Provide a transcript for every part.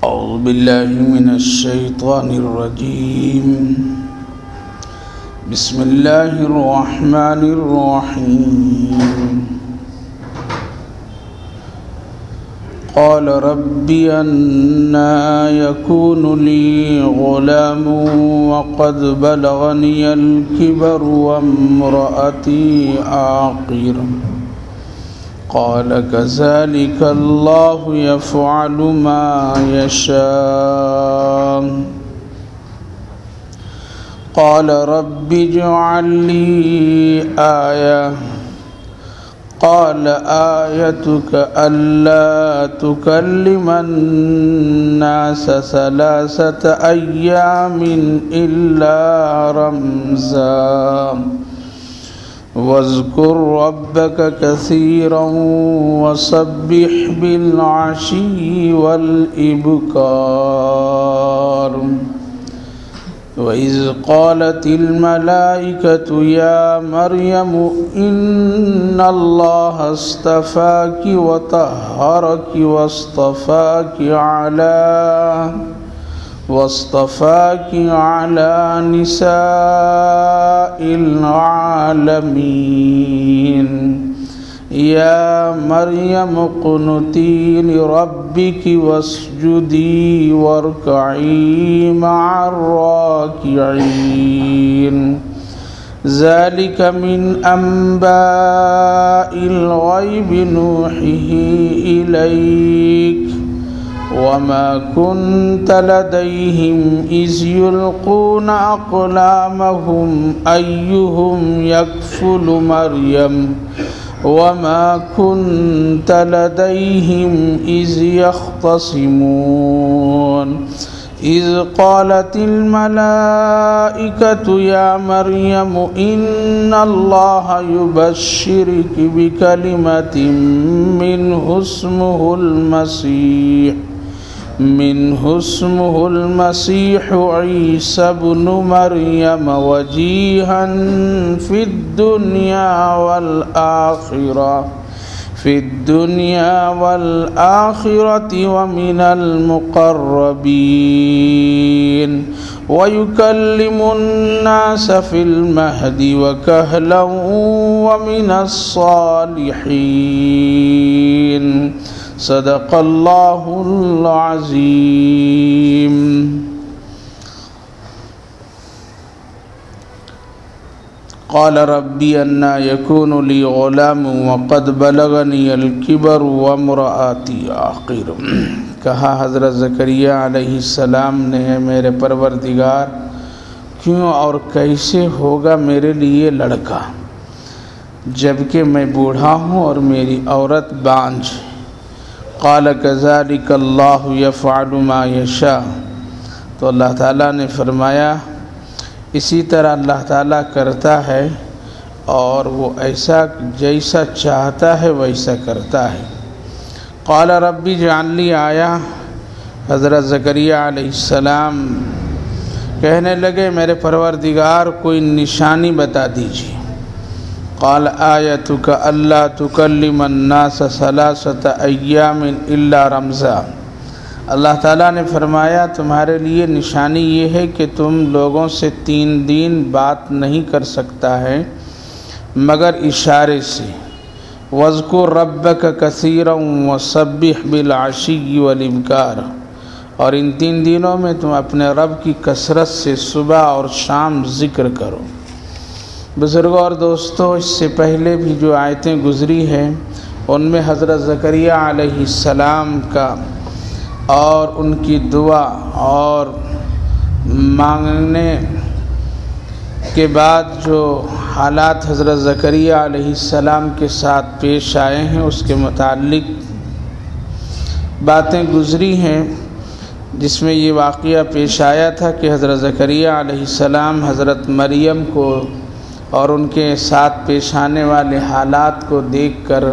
أعوذ بالله من الشيطان الرجيم. بسم الله الرحمن الرحيم. قال رب أنى يكون لي غلام وقد بلغني الكبر وامرأتي عاقر. قال كذلك الله يفعل ما يشاء. قال رب اجعل لي آية. قال آيتك ألا تكلم الناس 3 أيام إلا رمزا واذكر ربك كثيرا وسبح بالعشي والإبكار. وإذ قالت الملائكة يا مريم إن الله اصطفاك وطهرك واصطفاك على نساء العالمين. يا مريم اقنتي لربك واسجدي واركعي مع الراكعين. ذلك من أنباء الغيب نوحيه إليك وما كنت لديهم إذ يلقون أقلامهم أيهم يكفل مريم وما كنت لديهم إذ يختصمون. إذ قالت الملائكة يا مريم إن الله يبشرك بكلمة منه اسمه المسيح عيسى ابن مريم وجيها في الدنيا والآخرة ومن المقربين ويكلم الناس في المهد وكهلا ومن الصالحين. صدق الله العظيم. قال ربي أنى يكون لي غلام وقد بلغني الكبر وامرأتي عاقر. کہا حضرت زکریا علیہ السلام نے میرے پروردگار کیوں اور کیسے ہوگا میرے لیے لڑکا جبکہ میں بوڑھا ہوں اور میری عورت بانجھ. قال كذلك الله يفعل ما يشاء. تو اللہ تعالیٰ نے فرمایا اسی طرح اللہ تعالیٰ کرتا ہے اور وہ ایسا جیسا چاہتا ہے ویسا کرتا ہے. قال رب اجعل لي آیہ. حضرت زکریا علیہ السلام کہنے لگے میرے پروردگار کوئی نشانی بتا دیجیے. قال آیتک الا تکلم الناس 3 ایام الا رمزا. اللہ تعالیٰ نے فرمایا تمہارے لیے نشانی یہ ہے کہ تم لوگوں سے 3 دن بات نہیں کر سکتا ہے مگر اشارے سے. واذکر ربک کثیرا وسبح بالعشی والابکار. اور ان 3 دنوں میں تم اپنے رب کی کثرت سے صبح اور شام ذکر کرو. بزرگوں اور دوستوں اس سے پہلے بھی جو آیتیں گزری ہیں ان میں حضرت زکریا علیہ السلام کا اور ان کی دعا اور مانگنے کے بعد جو حالات حضرت زکریا علیہ السلام کے ساتھ پیش آئے ہیں اس کے متعلق باتیں گزری ہیں، جس میں یہ واقعہ پیش آیا تھا کہ حضرت زکریا علیہ السلام حضرت مریم کو اور ان کے ساتھ پیش آنے والے حالات کو دیکھ کر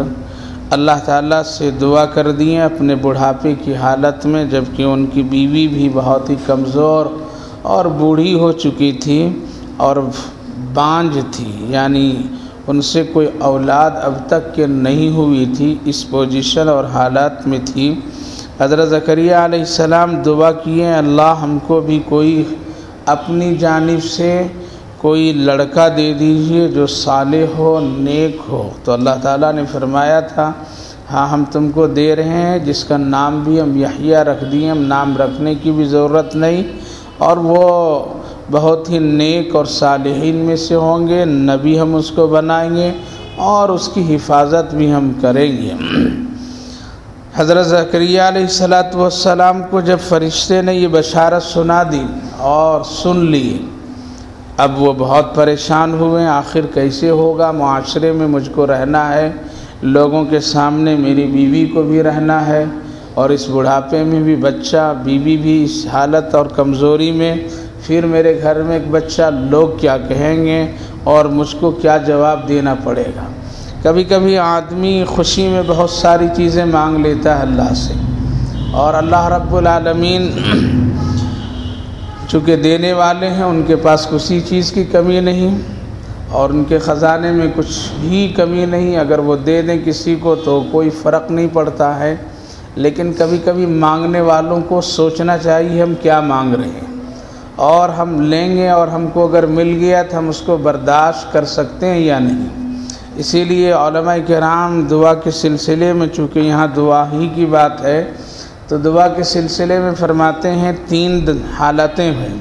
اللہ تعالیٰ سے دعا کر دیں اپنے بڑھاپے کی حالت میں، جبکہ ان کی بیوی بھی بہت ہی کمزور اور بوڑھی ہو چکی تھی اور بانجھ تھی، یعنی ان سے کوئی اولاد اب تک کے نہیں ہوئی تھی، اس پوزیشن اور حالات میں تھی۔ حضرت زکریا علیہ السلام دعا کیے، اللہ ہم کو بھی کوئی اپنی جانب سے کوئی لڑکا دے دیجئے جو صالح ہو، نیک ہو۔ تو اللہ تعالیٰ نے فرمایا تھا ہاں ہم تم کو دے رہے ہیں، جس کا نام بھی ہم یحییٰ رکھ دیے، ہم نام رکھنے کی بھی ضرورت نہیں، اور وہ بہت ہی نیک اور صالحین میں سے ہوں گے، نبی ہم اس کو بنائیں گے اور اس کی حفاظت بھی ہم کریں گے۔ حضرت زکریا علیہ السلام کو جب فرشتے نے یہ بشارت سنا دی اور سن لی، اب وہ بہت پریشان ہوئے، آخر کیسے ہوگا، معاشرے میں مجھ کو رہنا ہے، لوگوں کے سامنے میری بیوی کو بھی رہنا ہے، اور اس بڑھاپے میں بھی بچہ، بیوی بھی اس حالت اور کمزوری میں، پھر میرے گھر میں ایک بچہ، لوگ کیا کہیں گے اور مجھ کو کیا جواب دینا پڑے گا۔ کبھی کبھی آدمی خوشی میں بہت ساری چیزیں مانگ لیتا ہے اللہ سے، اور اللہ رب العالمین چونکہ دینے والے ہیں، ان کے پاس کسی چیز کی کمی نہیں اور ان کے خزانے میں کچھ بھی کمی نہیں، اگر وہ دے دیں کسی کو تو کوئی فرق نہیں پڑتا ہے، لیکن کبھی کبھی مانگنے والوں کو سوچنا چاہیے ہم کیا مانگ رہے ہیں، اور ہم لیں گے اور ہم کو اگر مل گیا تو ہم اس کو برداشت کر سکتے ہیں یا نہیں۔ اسی لیے علماء کرام دعا کے سلسلے میں، چونکہ یہاں دعا ہی کی بات ہے، تو دعا کے سلسلے میں فرماتے ہیں 3 حالتیں ہیں۔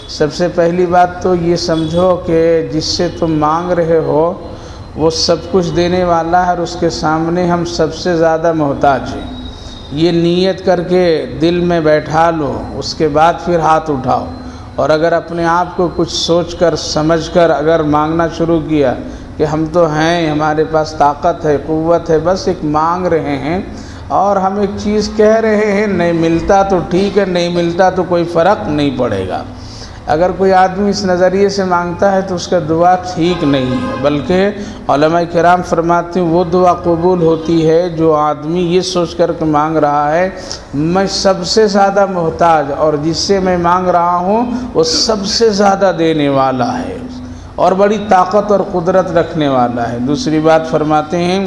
سب سے پہلی بات تو یہ سمجھو کہ جس سے تم مانگ رہے ہو وہ سب کچھ دینے والا ہے، اور اس کے سامنے ہم سب سے زیادہ محتاج ہیں، یہ نیت کر کے دل میں بیٹھا لو، اس کے بعد پھر ہاتھ اٹھاؤ، اور اگر اپنے آپ کو کچھ سوچ کر سمجھ کر اگر مانگنا شروع کیا کہ ہم تو ہیں، ہمارے پاس طاقت ہے، قوت ہے، بس ایک مانگ رہے ہیں اور ہم ایک چیز کہہ رہے ہیں، نہیں ملتا تو ٹھیک ہے، نہیں ملتا تو کوئی فرق نہیں پڑے گا۔ اگر کوئی آدمی اس نظریے سے مانگتا ہے تو اس کا دعا ٹھیک نہیں ہے، بلکہ علماء کرام فرماتے ہیں وہ دعا قبول ہوتی ہے جو آدمی یہ سوچ کر کے مانگ رہا ہے میں سب سے زیادہ محتاج، اور جس سے میں مانگ رہا ہوں وہ سب سے زیادہ دینے والا ہے اور بڑی طاقت اور قدرت رکھنے والا ہے۔ دوسری بات فرماتے ہیں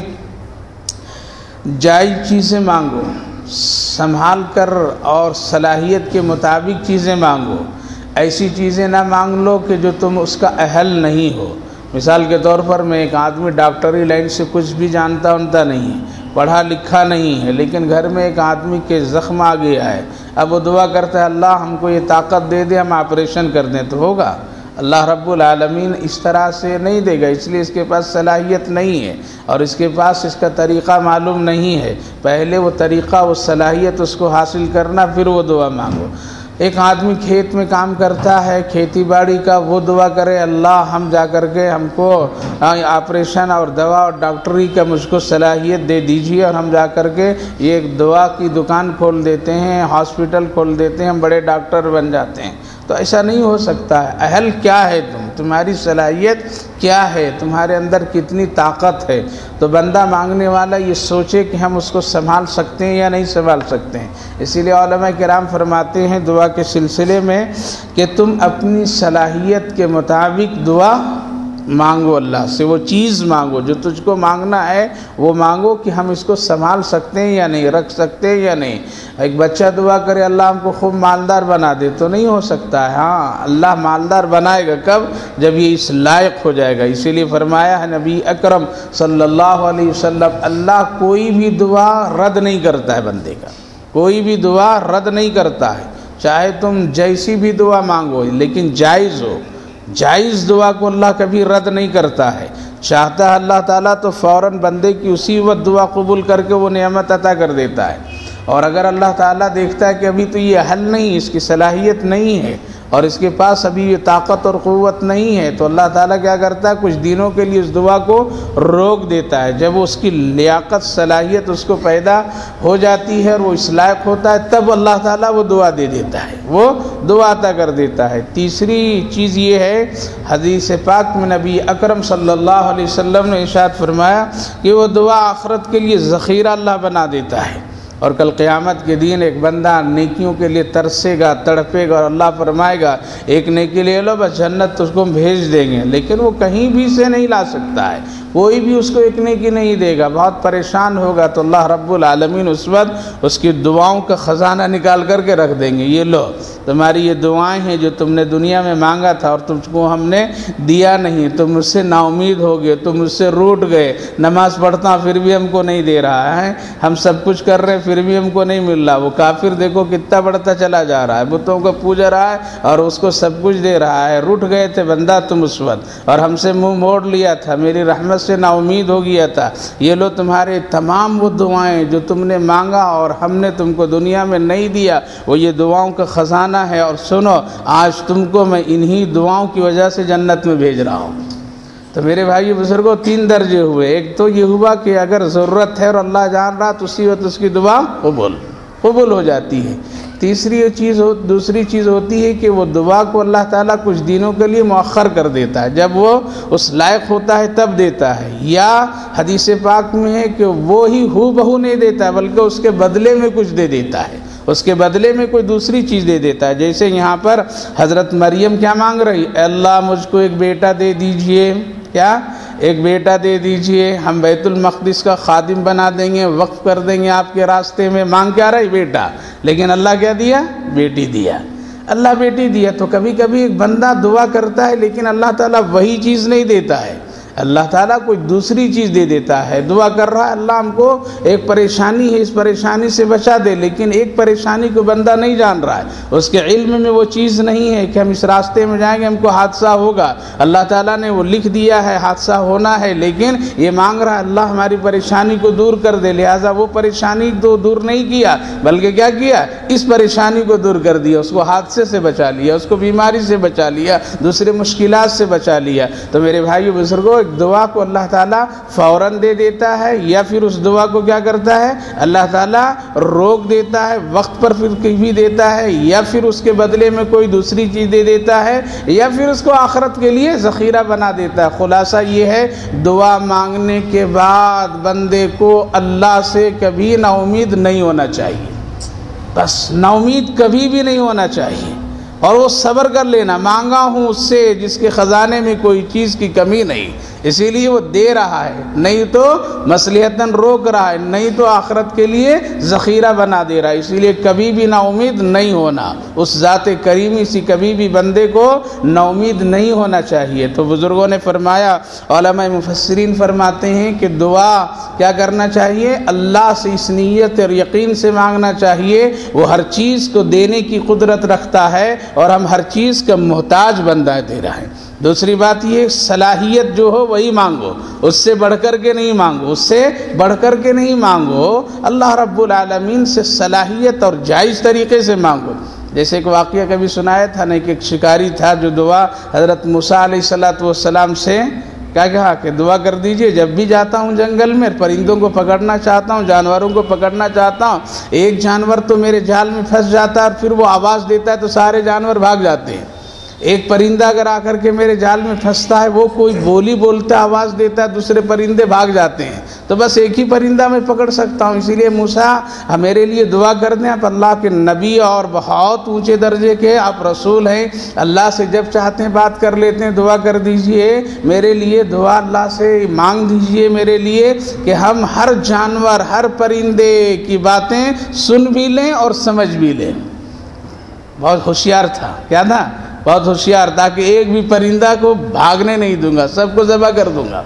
جائز چیزیں مانگو، سنبھال کر اور صلاحیت کے مطابق چیزیں مانگو، ایسی چیزیں نہ مانگ لو کہ جو تم اس کا اہل نہیں ہو۔ مثال کے طور پر میں ایک آدمی ڈاکٹری لائن سے کچھ بھی جانتا نہیں ہے، پڑھا لکھا نہیں ہے، لیکن گھر میں ایک آدمی کے زخم آ گیا ہے، اب وہ دعا کرتا ہے اللہ ہم کو یہ طاقت دے دے ہم آپریشن کر دیں، تو ہوگا؟ اللہ رب العالمین اس طرح سے نہیں دے گا، اس لیے اس کے پاس صلاحیت نہیں ہے اور اس کے پاس اس کا طریقہ معلوم نہیں ہے۔ پہلے وہ طریقہ، وہ صلاحیت اس کو حاصل کرنا، پھر وہ دعا مانگو۔ ایک آدمی کھیت میں کام کرتا ہے، کھیتی باڑی کا، وہ دعا کرے اللہ ہم جا کر کے ہم کو آپریشن اور دوا اور ڈاکٹری کا مجھ کو صلاحیت دے دیجیے، اور ہم جا کر کے یہ ایک دوا کی دکان کھول دیتے ہیں، ہاسپٹل کھول دیتے ہیں، ہم بڑے ڈاکٹر بن جاتے ہیں۔ تو ایسا نہیں ہو سکتا ہے۔ اہل کیا ہے تمہاری صلاحیت کیا ہے، تمہارے اندر کتنی طاقت ہے، تو بندہ مانگنے والا یہ سوچے کہ ہم اس کو سنبھال سکتے ہیں یا نہیں سنبھال سکتے ہیں۔ اسی لیے علماء کرام فرماتے ہیں دعا کے سلسلے میں کہ تم اپنی صلاحیت کے مطابق دعا مانگو، اللہ سے وہ چیز مانگو جو تجھ کو مانگنا ہے، وہ مانگو کہ ہم اس کو سنبھال سکتے ہیں یا نہیں، رکھ سکتے ہیں یا نہیں۔ ایک بچہ دعا کرے اللہ ہم کو خوب مالدار بنا دے، تو نہیں ہو سکتا ہے۔ ہاں اللہ مالدار بنائے گا کب؟ جب یہ اس لائق ہو جائے گا۔ اسی لیے فرمایا ہے نبی اکرم صلی اللہ علیہ وسلم اللہ کوئی بھی دعا رد نہیں کرتا ہے، بندے کا کوئی بھی دعا رد نہیں کرتا ہے، چاہے تم جیسی بھی دعا مانگو لیکن جائز ہو۔ جائز دعا کو اللہ کبھی رد نہیں کرتا ہے، چاہتا ہے اللہ تعالیٰ تو فوراً بندے کی اسی وقت دعا قبول کر کے وہ نعمت عطا کر دیتا ہے، اور اگر اللہ تعالیٰ دیکھتا ہے کہ ابھی تو یہ حل نہیں، اس کی صلاحیت نہیں ہے اور اس کے پاس ابھی یہ طاقت اور قوت نہیں ہے، تو اللہ تعالیٰ کیا کرتا ہے کچھ دنوں کے لیے اس دعا کو روک دیتا ہے۔ جب اس کی لیاقت صلاحیت اس کو پیدا ہو جاتی ہے اور وہ اس لائق ہوتا ہے، تب اللہ تعالیٰ وہ دعا دے دیتا ہے، وہ دعا عطا کر دیتا ہے۔ تیسری چیز یہ ہے، حدیث پاک میں نبی اکرم صلی اللہ علیہ وسلم نے ارشاد فرمایا کہ وہ دعا آخرت کے لیے ذخیرہ اللہ بنا دیتا ہے۔ اور کل قیامت کے دن ایک بندہ نیکیوں کے لیے ترسے گا، تڑپے گا، اور اللہ فرمائے گا ایک نیکی لے لو بس جنت اس کو بھیج دیں گے، لیکن وہ کہیں بھی سے نہیں لا سکتا ہے، کوئی بھی اس کو ایک نیکی نہیں دے گا، بہت پریشان ہوگا۔ تو اللہ رب العالمین اس وقت اس کی دعاؤں کا خزانہ نکال کر کے رکھ دیں گے، یہ لو تمہاری یہ دعائیں ہیں جو تم نے دنیا میں مانگا تھا اور تم کو ہم نے دیا نہیں، تم مجھ سے نا امید ہو گئے، تم مجھ سے روٹ گئے، نماز پڑھتا پھر بھی ہم کو نہیں دے رہا ہے، ہم سب کچھ کر رہے پھر بھی ہم کو نہیں مل رہا، وہ کافر دیکھو کتنا بڑھتا چلا جا رہا ہے، بتوں کو پوجا رہا ہے اور اس کو سب کچھ دے رہا ہے، روٹ گئے تھے بندہ تم اس وقت اور ہم سے منہ موڑ لیا تھا، میری رحمت سے نا امید ہو گیا تھا، یہ لو تمہارے تمام وہ دعائیں جو تم نے مانگا اور ہم نے تم کو دنیا میں نہیں دیا، وہ یہ دعاؤں کا خزانہ ہے، اور سنو آج تم کو میں انہی دعاؤں کی وجہ سے جنت میں بھیج رہا ہوں۔ تو میرے بھائی بزرگوں 3 درجے ہوئے، ایک تو یہ ہوا کہ اگر ضرورت ہے اور اللہ جان رہا تو اسی وقت اس کی دعا قبول ہو جاتی ہے۔ دوسری چیز ہوتی ہے کہ وہ دعا کو اللہ تعالیٰ کچھ دنوں کے لیے مؤخر کر دیتا ہے، جب وہ اس لائق ہوتا ہے تب دیتا ہے، یا حدیث پاک میں ہے کہ وہی ہو بہو نہیں دیتا ہے بلکہ اس کے بدلے میں کچھ دے دیتا ہے، اس کے بدلے میں کوئی دوسری چیز دے دیتا ہے۔ جیسے یہاں پر حضرت مریم کیا مانگ رہی؟ اے اللہ مجھ کو ایک بیٹا دے دیجئے، کیا ایک بیٹا دے دیجئے، ہم بیت المقدس کا خادم بنا دیں گے، وقف کر دیں گے آپ کے راستے میں، مانگ کیا رہی؟ بیٹا، لیکن اللہ کیا دیا؟ بیٹی دیا، اللہ بیٹی دیا۔ تو کبھی کبھی ایک بندہ دعا کرتا ہے لیکن اللہ تعالیٰ وہی چیز نہیں دیتا ہے، اللہ تعالیٰ کوئی دوسری چیز دے دیتا ہے۔ دعا کر رہا ہے اللہ ہم کو ایک پریشانی ہے، اس پریشانی سے بچا دے، لیکن ایک پریشانی کو بندہ نہیں جان رہا ہے، اس کے علم میں وہ چیز نہیں ہے کہ ہم اس راستے میں جائیں گے ہم کو حادثہ ہوگا، اللہ تعالیٰ نے وہ لکھ دیا ہے حادثہ ہونا ہے، لیکن یہ مانگ رہا ہے اللہ ہماری پریشانی کو دور کر دے، لہٰذا وہ پریشانی تو دور نہیں کیا بلکہ کیا کیا؟ اس پریشانی کو دور کر دیا، اس کو حادثے سے بچا لیا، اس کو بیماری سے بچا لیا، دوسرے مشکلات سے بچا لیا۔ تو میرے بھائیو بزرگوں ایک دعا کو اللہ تعالیٰ فوراً دے دیتا ہے، یا پھر اس دعا کو کیا کرتا ہے اللہ تعالیٰ روک دیتا ہے، وقت پر پھر بھی دیتا ہے، یا پھر اس کے بدلے میں کوئی دوسری چیز دے دیتا ہے، یا پھر اس کو آخرت کے لیے ذخیرہ بنا دیتا ہے۔ خلاصہ یہ ہے دعا مانگنے کے بعد بندے کو اللہ سے کبھی نا امید نہیں ہونا چاہیے، بس نا امید کبھی بھی نہیں ہونا چاہیے، اور وہ صبر کر لینا، مانگا ہوں اس سے جس کے خزانے میں کوئی چیز کی کمی نہیں، اسی لیے وہ دے رہا ہے، نہیں تو مصلحتاً روک رہا ہے، نہیں تو آخرت کے لیے ذخیرہ بنا دے رہا ہے، اسی لیے کبھی بھی نا امید نہیں ہونا، اس ذات کریمی سے کبھی بھی بندے کو نا امید نہیں ہونا چاہیے۔ تو بزرگوں نے فرمایا، علماء مفسرین فرماتے ہیں کہ دعا کیا کرنا چاہیے؟ اللہ سے اس نیت اور یقین سے مانگنا چاہیے وہ ہر چیز کو دینے کی قدرت رکھتا ہے اور ہم ہر چیز کا محتاج بندہ دے رہا ہے۔ دوسری بات یہ صلاحیت جو ہو وہی مانگو، اس سے بڑھ کر کے نہیں مانگو، اس سے بڑھ کر کے نہیں مانگو، اللہ رب العالمین سے صلاحیت اور جائز طریقے سے مانگو۔ جیسے ایک واقعہ کبھی سنایا تھا نا کہ ایک شکاری تھا جو دعا حضرت موسیٰ علیہ السلام سے کیا کہا کہ دعا کر دیجئے، جب بھی جاتا ہوں جنگل میں پرندوں کو پکڑنا چاہتا ہوں، جانوروں کو پکڑنا چاہتا ہوں، ایک جانور تو میرے جال میں پھنس جاتا ہے اور پھر وہ آواز دیتا ہے تو سارے جانور بھاگ جاتے ہیں، ایک پرندہ اگر آ کر کے میرے جال میں پھنستا ہے وہ کوئی بولی بولتا ہے، آواز دیتا ہے، دوسرے پرندے بھاگ جاتے ہیں، تو بس ایک ہی پرندہ میں پکڑ سکتا ہوں، اسی لیے موسیٰ میرے لیے دعا کر دیں، آپ اللہ کے نبی اور بہت اونچے درجے کے آپ رسول ہیں، اللہ سے جب چاہتے ہیں بات کر لیتے ہیں، دعا کر دیجئے میرے لیے، دعا اللہ سے مانگ دیجئے میرے لیے کہ ہم ہر جانور ہر پرندے کی باتیں سن بھی لیں اور سمجھ بھی لیں۔ بہت ہوشیار تھا، کیا تھا؟ بہت ہوشیار، تاکہ ایک بھی پرندہ کو بھاگنے نہیں دوں گا، سب کو ذبح کر دوں گا۔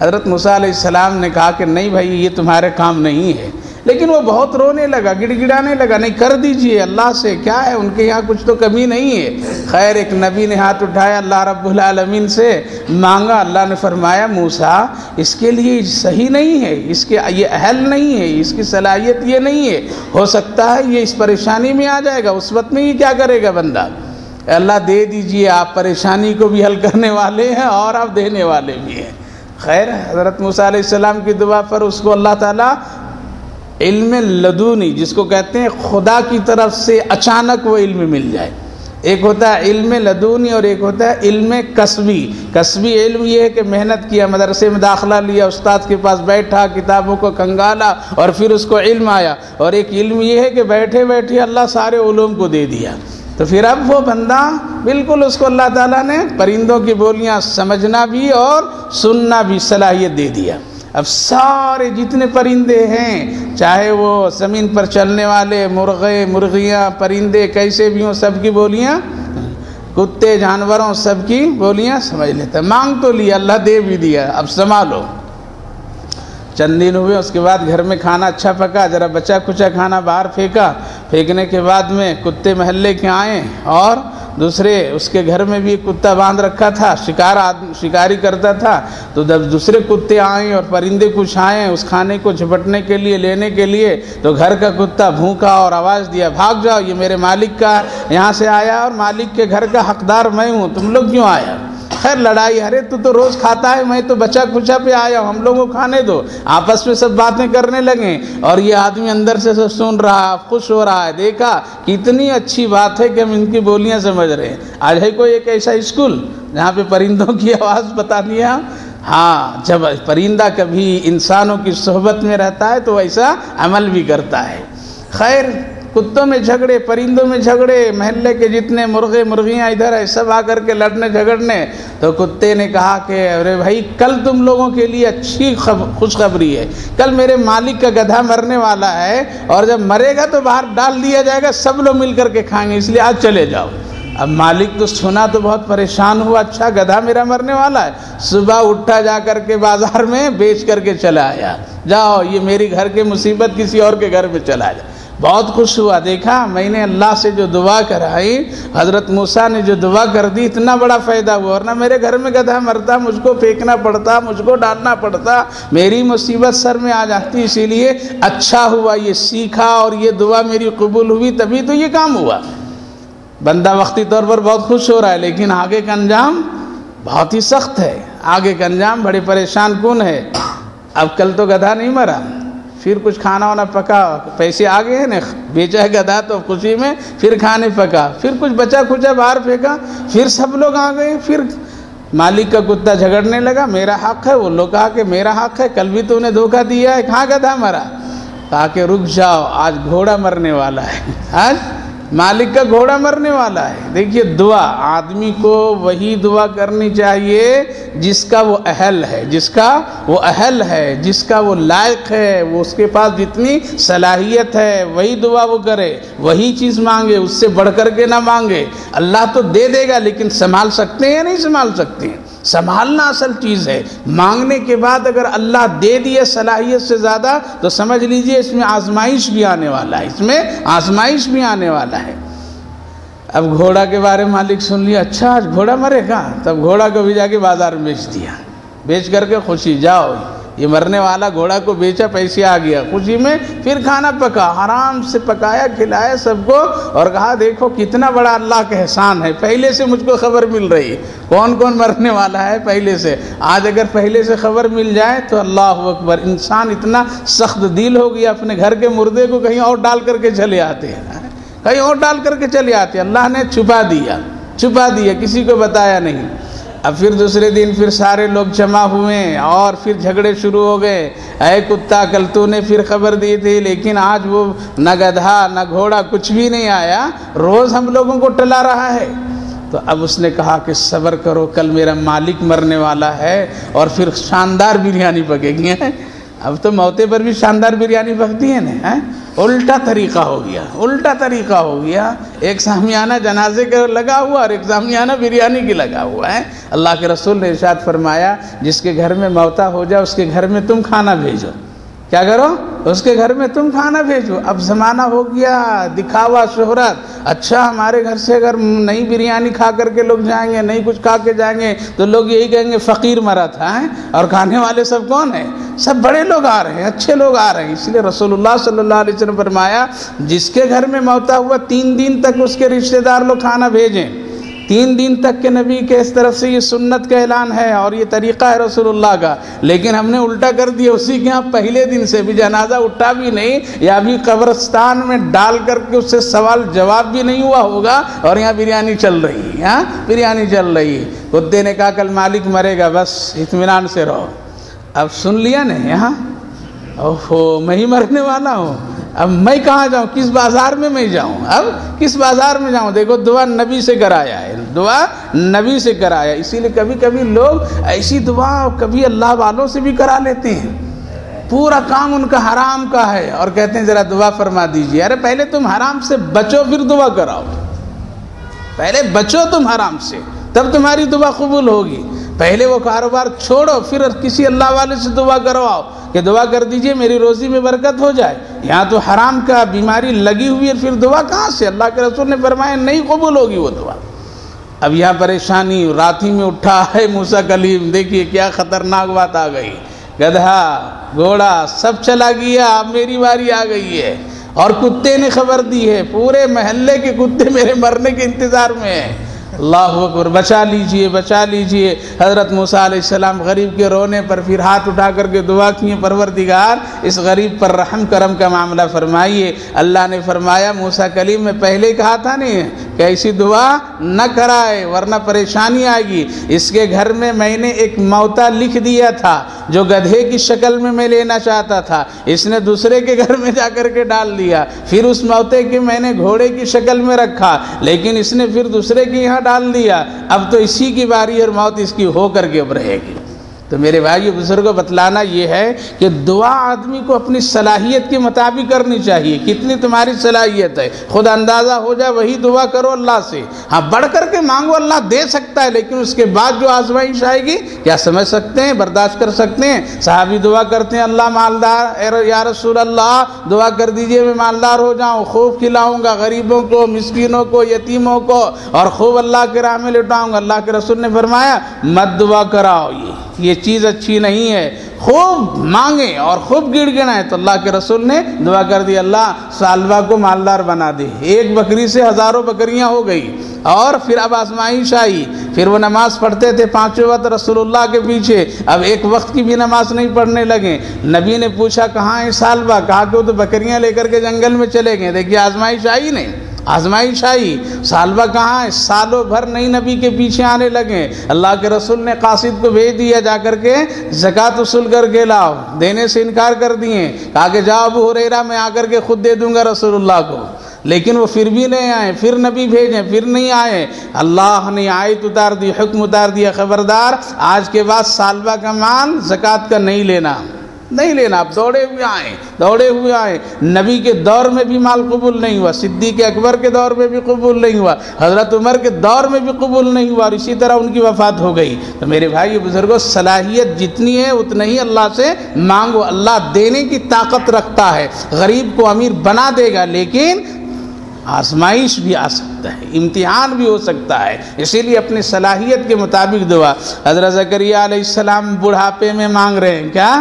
حضرت موسیٰ علیہ السلام نے کہا کہ نہیں بھائی یہ تمہارے کام نہیں ہے، لیکن وہ بہت رونے لگا، گڑ گڑانے لگا، نہیں کر دیجئے اللہ سے، کیا ہے ان کے یہاں کچھ تو کمی نہیں ہے۔ خیر ایک نبی نے ہاتھ اٹھایا، اللہ رب العالمین سے مانگا، اللہ نے فرمایا موسیٰ اس کے لیے صحیح نہیں ہے، اس کے یہ اہل نہیں ہے، اس کی صلاحیت یہ نہیں ہے، ہو سکتا ہے یہ اس پریشانی میں آ جائے گا، اس وقت میں یہ کیا کرے گا بندہ؟ اللہ دے دیجئے، آپ پریشانی کو بھی حل کرنے والے ہیں اور آپ دینے والے بھی ہیں۔ خیر حضرت موسیٰ علیہ السلام کی دعا پر اس کو اللہ تعالیٰ علم لدونی جس کو کہتے ہیں خدا کی طرف سے اچانک وہ علم مل جائے، ایک ہوتا ہے علم لدونی اور ایک ہوتا ہے علم کسبی۔ کسبی علم یہ ہے کہ محنت کیا، مدرسے میں داخلہ لیا، استاد کے پاس بیٹھا، کتابوں کو کنگالا اور پھر اس کو علم آیا، اور ایک علم یہ ہے کہ بیٹھے بیٹھے اللہ سارے علوم کو دے دیا۔ تو پھر اب وہ بندہ بالکل اس کو اللہ تعالیٰ نے پرندوں کی بولیاں سمجھنا بھی اور سننا بھی صلاحیت دے دیا۔ اب سارے جتنے پرندے ہیں، چاہے وہ زمین پر چلنے والے مرغے، مرغیاں، پرندے کیسے بھی ہوں، سب کی بولیاں، کتے، جانوروں، سب کی بولیاں سمجھ لیتا۔ مانگ تو لیا، اللہ دے بھی دیا، اب سنبھالو۔ چند دن ہوئے، اس کے بعد گھر میں کھانا اچھا پکا، ذرا بچا کچا کھانا باہر پھینکا، پھینکنے کے بعد میں کتے محلے کے آئے، اور دوسرے اس کے گھر میں بھی کتا باندھ رکھا تھا، شکاری کرتا تھا، تو جب دوسرے کتے آئیں اور پرندے کچھ آئیں اس کھانے کو جھپٹنے کے لیے، لینے کے لیے، تو گھر کا کتا بھونکا اور آواز دیا، بھاگ جاؤ، یہ میرے مالک کا یہاں سے آیا اور مالک کے گھر کا حقدار میں ہوں، تم لوگ کیوں آیا؟ خیر لڑائی، ارے تو روز کھاتا ہے، میں تو بچا کچا پہ آیا ہوں، ہم لوگوں کو کھانے دو۔ آپس میں سب باتیں کرنے لگیں، اور یہ آدمی اندر سے سب سن رہا، خوش ہو رہا ہے، دیکھا کتنی اچھی بات ہے کہ ہم ان کی بولیاں سمجھ رہے ہیں۔ آج ہے کوئی ایک ایسا اسکول جہاں پہ پرندوں کی آواز بتانی ہے؟ ہاں، جب پرندہ کبھی انسانوں کی صحبت میں رہتا ہے تو ایسا عمل بھی کرتا ہے۔ خیر کتوں میں جھگڑے، پرندوں میں جھگڑے، محلے کے جتنے مرغے مرغیاں ادھر ہے سب آ کر کے لڑنے جھگڑنے، تو کتے نے کہا کہ ارے بھائی کل تم لوگوں کے لیے اچھی خوشخبری ہے، کل میرے مالک کا گدھا مرنے والا ہے، اور جب مرے گا تو باہر ڈال دیا جائے گا، سب لوگ مل کر کے کھائیں گے، اس لیے آج چلے جاؤ۔ اب مالک تو سنا تو بہت پریشان ہوا، اچھا گدھا میرا مرنے والا ہے، صبح اٹھا جا کر کے بازار میں بیچ کر کے چلا آیا، جاؤ یہ میری گھر کی مصیبت کسی اور کے گھر میں چلا جائے۔ بہت خوش ہوا، دیکھا میں نے اللہ سے جو دعا کرائی، حضرت موسیٰ نے جو دعا کر دی، اتنا بڑا فائدہ ہوا، ورنہ میرے گھر میں گدھا مرتا، مجھ کو پھینکنا پڑتا، مجھ کو ڈالنا پڑتا، میری مصیبت سر میں آ جاتی، اسی لیے اچھا ہوا یہ سیکھا اور یہ دعا میری قبول ہوئی، تبھی تو یہ کام ہوا۔ بندہ وقتی طور پر بہت خوش ہو رہا ہے، لیکن آگے کا انجام بہت ہی سخت ہے، آگے کا انجام بڑے پریشان کن ہے۔ اب کل تو گدھا نہیں مرا، پھر کچھ کھانا وانا پکا، پیسے آگے ہیں نا، بیچا ہے گدھا تو خوشی میں، پھر کھانے پکا، پھر کچھ بچا کچا باہر پھینکا، پھر سب لوگ آ گئے، پھر مالک کا کتا جھگڑنے لگا، میرا حق ہے، وہ لوگ کہا کہ میرا حق ہے، کل بھی تو نے دھوکہ دیا ہے، کہاں گدھا مرا؟ کہا کہ رک جاؤ، آج گھوڑا مرنے والا ہے، آج مالک کا گھوڑا مرنے والا ہے۔ دیکھیے دعا، آدمی کو وہی دعا کرنی چاہیے جس کا وہ اہل ہے، جس کا وہ اہل ہے، جس کا وہ لائق ہے، وہ اس کے پاس جتنی صلاحیت ہے وہی دعا وہ کرے، وہی چیز مانگے، اس سے بڑھ کر کے نہ مانگے۔ اللہ تو دے دے گا، لیکن سنبھال سکتے ہیں یا نہیں سنبھال سکتے ہیں؟ سنبھالنا اصل چیز ہے۔ مانگنے کے بعد اگر اللہ دے دیے صلاحیت سے زیادہ تو سمجھ لیجئے اس میں آزمائش بھی آنے والا ہے، اس میں آزمائش بھی آنے والا ہے۔ اب گھوڑا کے بارے میں مالک سن لیا، اچھا آج گھوڑا مرے گا، تب گھوڑا کو بھی جا کے بازار میں بیچ دیا، بیچ کر کے خوشی، جاؤ یہ مرنے والا گھوڑا کو بیچا، پیسے آ گیا، خوشی میں پھر کھانا پکا، آرام سے پکایا، کھلایا سب کو، اور کہا دیکھو کتنا بڑا اللہ کا احسان ہے، پہلے سے مجھ کو خبر مل رہی ہے کون کون مرنے والا ہے پہلے سے۔ آج اگر پہلے سے خبر مل جائے تو اللہ اکبر، انسان اتنا سخت دل ہو گیا، اپنے گھر کے مردے کو کہیں اور ڈال کر کے چلے آتے ہیں، کہیں اور ڈال کر کے چلے آتے ہیں، اللہ نے چھپا دیا، کسی کو بتایا نہیں۔ اب پھر دوسرے دن پھر سارے لوگ جمع ہوئے اور پھر جھگڑے شروع ہو گئے، اے کتا کل تو نے پھر خبر دی تھی، لیکن آج وہ نہ گدھا نہ گھوڑا کچھ بھی نہیں آیا، روز ہم لوگوں کو ٹلا رہا ہے۔ تو اب اس نے کہا کہ صبر کرو، کل میرا مالک مرنے والا ہے اور پھر شاندار بریانی پکے گی۔ اب تو موتے پر بھی شاندار بریانی پکتی ہے نا، الٹا طریقہ ہو گیا، ایک سامیانہ جنازے کا لگا ہوا اور ایک سامیانہ بریانی کی لگا ہوا ہے۔ اللہ کے رسول نے ارشاد فرمایا جس کے گھر میں موتا ہو جائے اس کے گھر میں تم کھانا بھیجو، کیا کرو؟ اس کے گھر میں تم کھانا بھیجو۔ اب زمانہ ہو گیا دکھاوا، شہرت، اچھا ہمارے گھر سے اگر نئی بریانی کھا کر کے لوگ جائیں گے، نہیں کچھ کھا کے جائیں گے تو لوگ یہی کہیں گے فقیر مرا تھا، اور کھانے والے سب کون ہیں؟ سب بڑے لوگ آ رہے ہیں، اچھے لوگ آ رہے ہیں۔ اس لیے رسول اللہ صلی اللہ علیہ وسلم فرمایا جس کے گھر میں موتا ہوا 3 دن تک اس کے رشتہ دار لوگ کھانا بھیجیں، 3 دن تک کے نبی کے اس طرف سے یہ سنت کا اعلان ہے اور یہ طریقہ ہے رسول اللہ کا، لیکن ہم نے الٹا کر دیا، اسی کے ہاں پہلے دن سے بھی جنازہ اٹھا بھی نہیں، یا بھی قبرستان میں ڈال کر کے اس سے سوال جواب بھی نہیں ہوا ہوگا، اور یہاں بریانی چل رہی ہے، بریانی چل رہی ہے۔ کتے نے کہا کل مالک مرے گا، بس اطمینان سے رہو۔ اب سن لیا نہیں یہاں، اوہو میں ہی مرنے والا ہوں، اب میں کہاں جاؤں، کس بازار میں جاؤں، اب کس بازار میں جاؤں؟ دیکھو دعا نبی سے کرایا ہے، دعا نبی سے کرایا، اسی لیے کبھی کبھی لوگ ایسی دعا کبھی اللہ والوں سے بھی کرا لیتے ہیں، پورا کام ان کا حرام کا ہے اور کہتے ہیں ذرا دعا فرما دیجیے۔ ارے پہلے تم حرام سے بچو پھر دعا کراؤ، پہلے بچو تم حرام سے، تب تمہاری دعا قبول ہوگی۔ پہلے وہ کاروبار چھوڑو، پھر کسی اللہ والے سے دعا کرواؤ کہ دعا کر دیجئے میری روزی میں برکت ہو جائے۔ یہاں تو حرام کا بیماری لگی ہوئی ہے، پھر دعا کہاں سے؟ اللہ کے رسول نے فرمایا نہیں قبول ہوگی وہ دعا۔ اب یہاں پریشانی، رات ہی میں اٹھا ہے موسیٰ کلیم، دیکھیے کیا خطرناک بات آ گئی، گدھا گھوڑا سب چلا گیا، اب میری باری آ گئی ہے، اور کتے نے خبر دی ہے، پورے محلے کے کتے میرے مرنے کے انتظار میں ہیں۔ اللہ اکبر، بچا لیجئے بچا لیجئے۔ حضرت موسیٰ علیہ السلام غریب کے رونے پر پھر ہاتھ اٹھا کر کے دعا کیے، پروردگار اس غریب پر رحم کرم کا معاملہ فرمائیے۔ اللہ نے فرمایا موسیٰ کلیم میں پہلے کہا تھا نہیں کہ ایسی دعا نہ کرائے ورنہ پریشانی آئے گی۔ اس کے گھر میں میں نے ایک موتا لکھ دیا تھا جو گدھے کی شکل میں لینا چاہتا تھا، اس نے دوسرے کے گھر میں جا کر کے ڈال دیا، پھر اس موتے کے میں نے گھوڑے کی شکل میں رکھا، لیکن اس نے پھر دوسرے کے یہاں ڈال دیا، اب تو اسی کی باری اور موت اس کی ہو کر کے اب رہے گی۔ تو میرے بھائی بزرگوں بتلانا یہ ہے کہ دعا آدمی کو اپنی صلاحیت کے مطابق کرنی چاہیے، کتنی تمہاری صلاحیت ہے خود اندازہ ہو جائے وہی دعا کرو اللہ سے۔ ہاں بڑھ کر کے مانگو، اللہ دے سکتا ہے، لیکن اس کے بعد جو آزمائش آئے گی کیا سمجھ سکتے ہیں، برداشت کر سکتے ہیں؟ صحابی دعا کرتے ہیں اللہ مالدار، یا رسول اللہ دعا کر دیجئے میں مالدار ہو جاؤں، خوب کھلاؤں گا غریبوں کو، مسکینوں کو، یتیموں کو، اور خوب اللہ کے راہ میں لٹاؤں گا۔ اللہ کے رسول نے فرمایا مت دعا کراؤ، یہ چیز اچھی نہیں ہے، خوب مانگیں اور خوب گڑ گڑائیں۔ تو اللہ کے رسول نے دعا کر دی اللہ سالبہ کو مالدار بنا دے، ایک بکری سے ہزاروں بکریاں ہو گئی۔ اور پھر اب آزمائش آئی، پھر وہ نماز پڑھتے تھے 5 وقت رسول اللہ کے پیچھے، اب ایک وقت کی بھی نماز نہیں پڑھنے لگے۔ نبی نے پوچھا کہاں ہے سالبہ؟ کہا کہ وہ تو بکریاں لے کر کے جنگل میں چلے گئے۔ دیکھیے آزمائش آئی نہیں، آزمائش آئی، سالبہ کہاں ہے؟ سالوں بھر نئی نبی کے پیچھے آنے لگے۔ اللہ کے رسول نے قاصد کو بھیج دیا جا کر کے زکوٰۃ وصول کر کے لاؤ، دینے سے انکار کر دیے، کہا کہ جاؤ ابو ہریرہ میں آ کر کے خود دے دوں گا رسول اللہ کو، لیکن وہ پھر بھی نہیں آئے، پھر نبی بھیجیں پھر نہیں آئے۔ اللہ نے آیت اتار دی، حکم اتار دیا خبردار آج کے بعد سالبہ کا مال زکوٰۃ کا نہیں لینا، نہیں لینا۔ اب دوڑے ہوئے آئے، نبی کے دور میں بھی مال قبول نہیں ہوا، صدیق اکبر کے دور میں بھی قبول نہیں ہوا، حضرت عمر کے دور میں بھی قبول نہیں ہوا، اور اسی طرح ان کی وفات ہو گئی۔ تو میرے بھائی بزرگوں صلاحیت جتنی ہے اتنا ہی اللہ سے مانگو، اللہ دینے کی طاقت رکھتا ہے، غریب کو امیر بنا دے گا، لیکن آزمائش بھی آ سکتا ہے، امتحان بھی ہو سکتا ہے، اسی لیے اپنی صلاحیت کے مطابق دعا۔ حضرت زکریہ علیہ السلام بڑھاپے میں مانگ رہے ہیں، کیا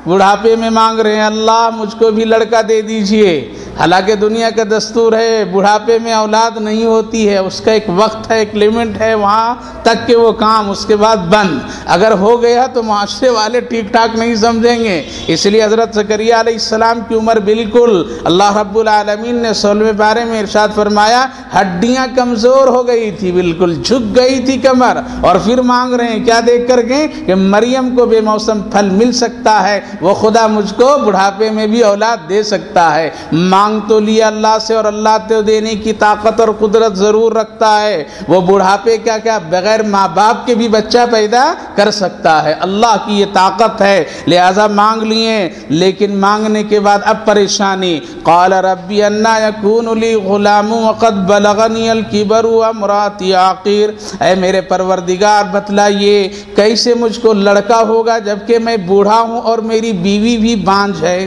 بڑھاپے میں مانگ رہے ہیں اللہ مجھ کو بھی لڑکا دے دیجئے۔ حالانکہ دنیا کا دستور ہے بڑھاپے میں اولاد نہیں ہوتی ہے، اس کا ایک وقت ہے، ایک لیمٹ ہے، وہاں تک کہ وہ کام، اس کے بعد بند۔ اگر ہو گیا تو معاشرے والے ٹھیک ٹھاک نہیں سمجھیں گے، اس لیے حضرت زکریہ علیہ السلام کی عمر بالکل، اللہ رب العالمین نے 16ویں پارے میں ارشاد فرمایا ہڈیاں کمزور ہو گئی تھی، بالکل جھک گئی تھی کمر، اور پھر مانگ رہے ہیں کیا دیکھ کر کے کہ مریم کو بے موسم پھل مل سکتا ہے، وہ خدا مجھ کو بڑھاپے میں بھی اولاد دے سکتا ہے۔ مانگ تو لیا اللہ سے، اور اللہ تو دینے کی طاقت اور قدرت ضرور رکھتا ہے، وہ بڑھاپے کیا بغیر ماں باپ کے بھی بچہ پیدا کر سکتا ہے، اللہ کی یہ طاقت ہے، لہذا مانگ لیے، لیکن مانگنے کے بعد اب پریشانی۔ قال ربی انا یکون لی غلام وقد بلغنی الکبر وامراتی عاقر، اے میرے پروردگار بتلائیے کیسے مجھ کو لڑکا ہوگا جبکہ میں بوڑھا ہوں اور میری بیوی بھی بانجھ ہے،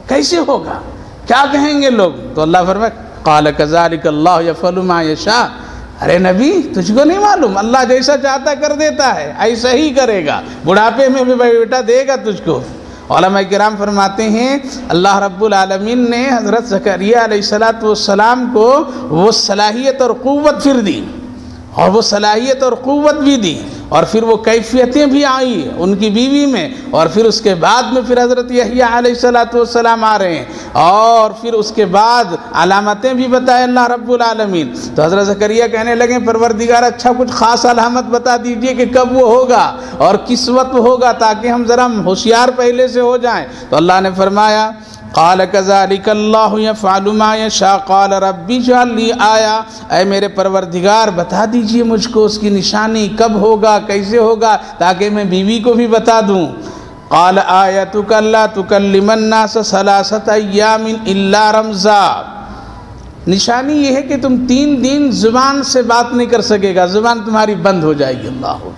کیسے ہوگا، کیا کہیں گے لوگ؟ تو اللہ فرمائے قال کذالک اللہ یفعل ما یشاء، ارے نبی تجھ کو نہیں معلوم اللہ جیسا چاہتا کر دیتا ہے، ایسا ہی کرے گا، بڑھاپے میں بھی بیٹا دے گا تجھ کو۔ علماء کرام فرماتے ہیں اللہ رب العالمین نے حضرت زکریا علیہ السلام کو وہ صلاحیت اور قوت پھر دی، اور وہ صلاحیت اور قوت بھی دی، اور پھر وہ کیفیتیں بھی آئی ان کی بیوی میں، اور پھر اس کے بعد میں پھر حضرت یحییٰ علیہ السلام آ رہے ہیں، اور پھر اس کے بعد علامتیں بھی بتائے اللہ رب العالمین۔ تو حضرت زکریا کہنے لگے پروردگار اچھا کچھ خاص علامت بتا دیجئے کہ کب وہ ہوگا اور کس وقت ہوگا، تاکہ ہم ذرا ہوشیار پہلے سے ہو جائیں۔ تو اللہ نے فرمایا قال كذلك الله يفعل ما يشاء قال ربي اجعل لي آية، اے میرے پروردگار بتا دیجئے مجھ کو اس کی نشانی، کب ہوگا کیسے ہوگا، تاکہ میں بیوی کو بھی بتا دوں۔ قال آيتك الا تكلم الناس 3 أيام الا رمزا، نشانی یہ ہے کہ تم 3 دن زبان سے بات نہیں کر سکے گا، زبان تمہاری بند ہو جائے گی۔ اللہ،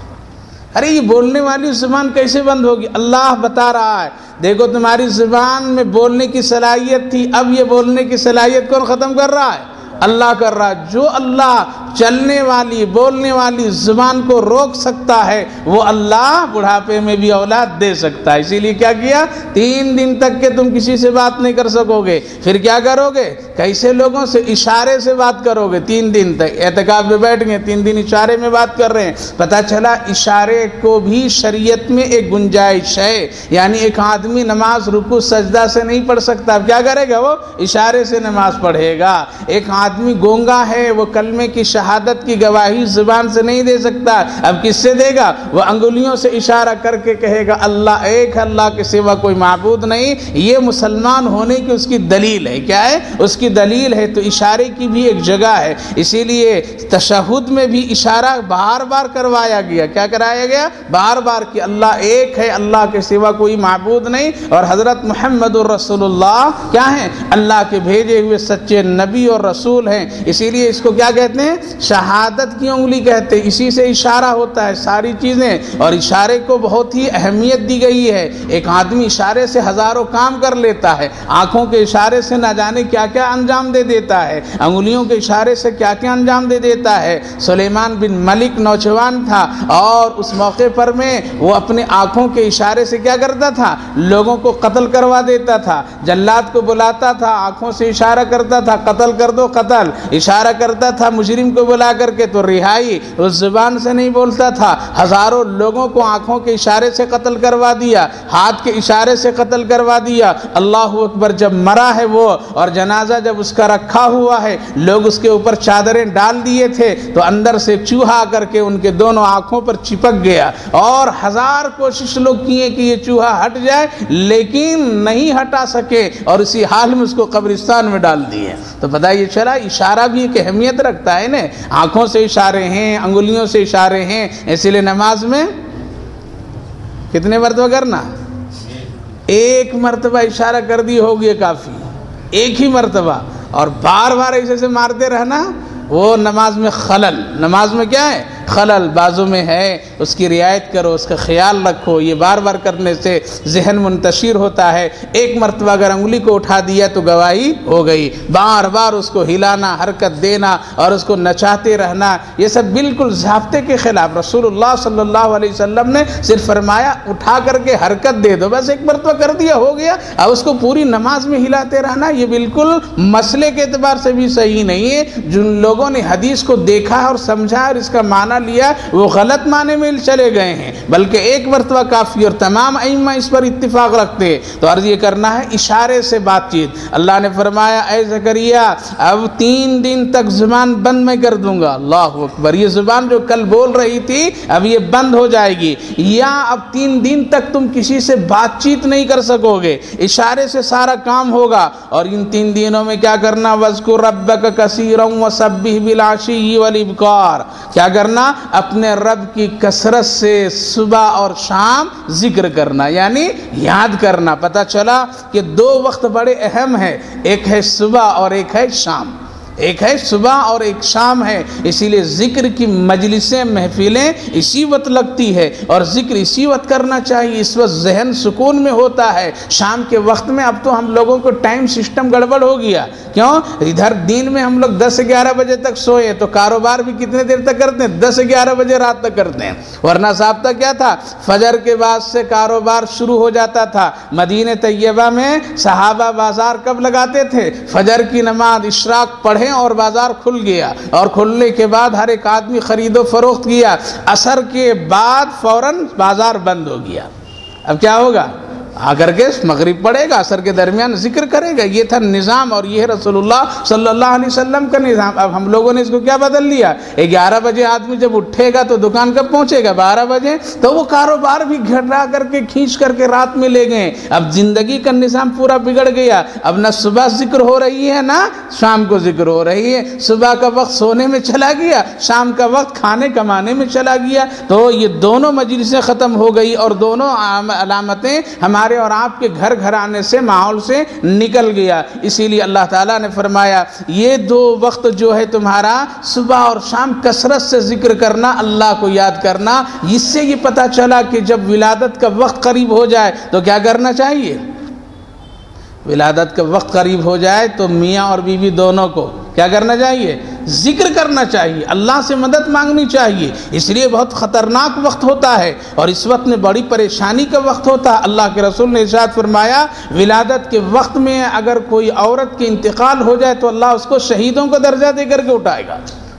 ارے یہ بولنے والی زبان کیسے بند ہوگی؟ اللہ بتا رہا ہے دیکھو تمہاری زبان میں بولنے کی صلاحیت تھی، اب یہ بولنے کی صلاحیت کون ختم کر رہا ہے؟ اللہ کر رہا ہے۔ جو اللہ چلنے والی بولنے والی زبان کو روک سکتا ہے وہ اللہ بڑھاپے میں بھی اولاد دے سکتا ہے۔ اسی لیے کیا کیا؟ 3 دن تک کہ تم کسی سے بات نہیں کر سکو گے، پھر کیا کرو گے؟ کیسے لوگوں سے؟ اشارے سے بات کرو گے 3 دن تک۔ اعتکاف میں بیٹھ گئے 3 دن اشارے میں بات کر رہے ہیں، پتہ چلا اشارے کو بھی شریعت میں ایک گنجائش ہے، یعنی ایک آدمی نماز رکوع سجدہ سے نہیں پڑھ سکتا، اب کیا کرے گا؟ وہ اشارے سے نماز پڑھے گا۔ ایک آدمی گونگا ہے، وہ کلمے کی شہادت کی گواہی زبان سے نہیں دے سکتا، اب کس سے دے گا؟ وہ انگلیوں سے اشارہ کر کے کہے گا اللہ ایک، اللہ کے سوا کوئی معبود نہیں۔ یہ مسلمان ہونے کی اس کی دلیل ہے۔ کیا ہے؟ اس کی دلیل ہے۔ تو اشارے کی بھی ایک جگہ ہے، اسی لیے تشہد میں بھی اشارہ بار بار کروایا گیا۔ کیا کرایا گیا؟ بار بار کہ اللہ ایک ہے، اللہ کے سوا کوئی معبود نہیں، اور حضرت محمد الرسول اللہ کیا ہیں؟ اللہ کے بھیجے ہوئے سچے نبی اور رسول ہیں۔ اسی لیے اس کو کیا کہتے ہیں؟ شہادت کی انگلی کہتے ہیں۔ اسی سے اشارہ ہوتا ہے ساری چیزیں، اور اشارے کو بہت ہی اہمیت دی گئی ہے۔ ایک آدمی اشارے سے ہزاروں کام کر لیتا ہے، آنکھوں کے اشارے سے نہ جانے کیا کیا انجام دے دیتا ہے، انگلیوں کے اشارے سے کیا کیا انجام دے دیتا ہے۔ سلیمان بن ملک نوجوان تھا، اور اس موقع پر میں وہ اپنے آنکھوں کے اشارے سے کیا کرتا تھا؟ لوگوں کو قتل کروا دیتا تھا۔ جلاد کو بلاتا تھا، آنکھوں سے اشارہ کرتا تھا قتل کر دو قتل، اشارہ کرتا تھا مجرم کو بلا کر کے تو رہائی، اس زبان سے نہیں بولتا تھا۔ ہزاروں لوگوں کو آنکھوں کے اشارے سے قتل کروا دیا، ہاتھ کے اشارے سے قتل کروا دیا۔ اللہ اکبر، جب مرا ہے وہ، اور جنازہ جب اس کا رکھا ہوا ہے، لوگ اس کے اوپر چادریں ڈال دیے تھے، تو اندر سے چوہا کر کے ان کے دونوں آنکھوں پر چپک گیا، اور 1000 کوشش لوگ کیے کہ یہ چوہا ہٹ جائے، لیکن نہیں ہٹا سکے، اور اسی حال میں اس کو قبرستان میں ڈال دیے۔ تو پتہ یہ چلا اشارہ بھی ایک اہمیت رکھتا ہے نا، آنکھوں سے اشارے ہیں، انگلیوں سے اشارے ہیں۔ اسی لیے نماز میں کتنے مرتبہ کرنا؟ 1 مرتبہ اشارہ کر دی ہوگی کافی، 1 ہی مرتبہ، اور بار بار ایسے سے مارتے رہنا، وہ نماز میں خلل، نماز میں کیا ہے؟ خلل بازو میں ہے، اس کی رعایت کرو، اس کا خیال رکھو۔ یہ بار بار کرنے سے ذہن منتشر ہوتا ہے۔ 1 مرتبہ اگر انگلی کو اٹھا دیا تو گواہی ہو گئی، بار بار اس کو ہلانا، حرکت دینا، اور اس کو نچاتے رہنا، یہ سب بالکل ضابطے کے خلاف۔ رسول اللہ صلی اللہ علیہ وسلم نے صرف فرمایا اٹھا کر کے حرکت دے دو، بس 1 مرتبہ کر دیا ہو گیا، اب اس کو پوری نماز میں ہلاتے رہنا، یہ بالکل مسئلے کے اعتبار سے بھی صحیح نہیں ہے۔ جن لوگوں نے حدیث کو دیکھا اور سمجھا اور اس کا معنی لیا، وہ غلط معنی میں چلے گئے ہیں، بلکہ 1 مرتبہ کافی، اور تمام ائمہ اس پر اتفاق رکھتے ہیں۔ تو عرض یہ کرنا ہے اشارے سے بات چیت۔ اللہ نے فرمایا اے زکریا اب 3 دن تک زبان بند میں کر دوں گا۔ اللہ اکبر، یہ زبان جو کل بول رہی تھی اب یہ بند ہو جائے گی، یا اب 3 دن تک تم کسی سے بات چیت نہیں کر سکو گے، اشارے سے سارا کام ہوگا۔ اور ان 3 دنوں میں کیا کرنا؟ وَاذْكُرْ رَبَّكَ كَثِيرًا وَسَبِّحْ بِالْعَشِيِّ وَالْإِبْكَارِ، کیا کرنا؟ اپنے رب کی کثرت سے صبح اور شام ذکر کرنا، یعنی یاد کرنا۔ پتہ چلا کہ 2 وقت بڑے اہم ہیں، ایک ہے صبح اور ایک ہے شام، ایک ہے صبح اور ایک شام ہے۔ اسی لیے ذکر کی مجلسیں محفلیں اسی وقت لگتی ہے، اور ذکر اسی وقت کرنا چاہیے، اس وقت ذہن سکون میں ہوتا ہے۔ شام کے وقت میں اب تو ہم لوگوں کو ٹائم سسٹم گڑبڑ ہو گیا، کیوں؟ ادھر دن میں ہم لوگ 10-11 بجے تک سوئے، تو کاروبار بھی کتنے دیر تک کرتے ہیں؟ 10-11 بجے رات تک کرتے ہیں، ورنہ ضابطہ کیا تھا؟ فجر کے بعد سے کاروبار شروع ہو جاتا تھا۔ مدینہ طیبہ میں صحابہ بازار کب لگاتے تھے؟ فجر کی نماز اشراق پڑھے پڑے اور بازار کھل گیا، اور کھلنے کے بعد ہر ایک آدمی خرید و فروخت کیا، عصر کے بعد فوراً بازار بند ہو گیا۔ اب کیا ہوگا؟ آ کر کے مغرب پڑے گا، عصر کے درمیان ذکر کرے گا۔ یہ تھا نظام، اور یہ ہے رسول اللہ صلی اللہ علیہ وسلم کا نظام۔ اب ہم لوگوں نے اس کو کیا بدل لیا؟ 11 بجے آدمی جب اٹھے گا تو دکان کب پہنچے گا؟ 12 بجے۔ تو وہ کاروبار بھی گھٹا کر کے کھینچ کر کے رات میں لے گئے۔ اب زندگی کا نظام پورا بگڑ گیا۔ اب نہ صبح ذکر ہو رہی ہے نہ شام کو ذکر ہو رہی ہے۔ صبح کا وقت سونے میں چلا گیا، شام کا وقت کھانے کمانے میں چلا گیا۔ تو یہ دونوں مجلسیں ختم ہو گئی، اور دونوں علامتیں ہمارے اور آپ کے گھر گھرانے سے، ماحول سے نکل گیا۔ اسی لیے اللہ تعالیٰ نے فرمایا یہ دو وقت جو ہے تمہارا، صبح اور شام، کثرت سے ذکر کرنا، اللہ کو یاد کرنا۔ اس سے یہ پتہ چلا کہ جب ولادت کا وقت قریب ہو جائے تو کیا کرنا چاہیے؟ ولادت کا وقت قریب ہو جائے تو میاں اور بیوی دونوں کو کیا کرنا چاہیے؟ ذکر کرنا چاہیے، اللہ سے مدد مانگنی چاہیے۔ اس لیے بہت خطرناک وقت ہوتا ہے، اور اس وقت میں بڑی پریشانی کا وقت ہوتا ہے۔ اللہ کے رسول نے ارشاد فرمایا ولادت کے وقت میں اگر کوئی عورت کے انتقال ہو جائے تو اللہ اس کو شہیدوں کا درجہ دے کر کے اٹھائے گا،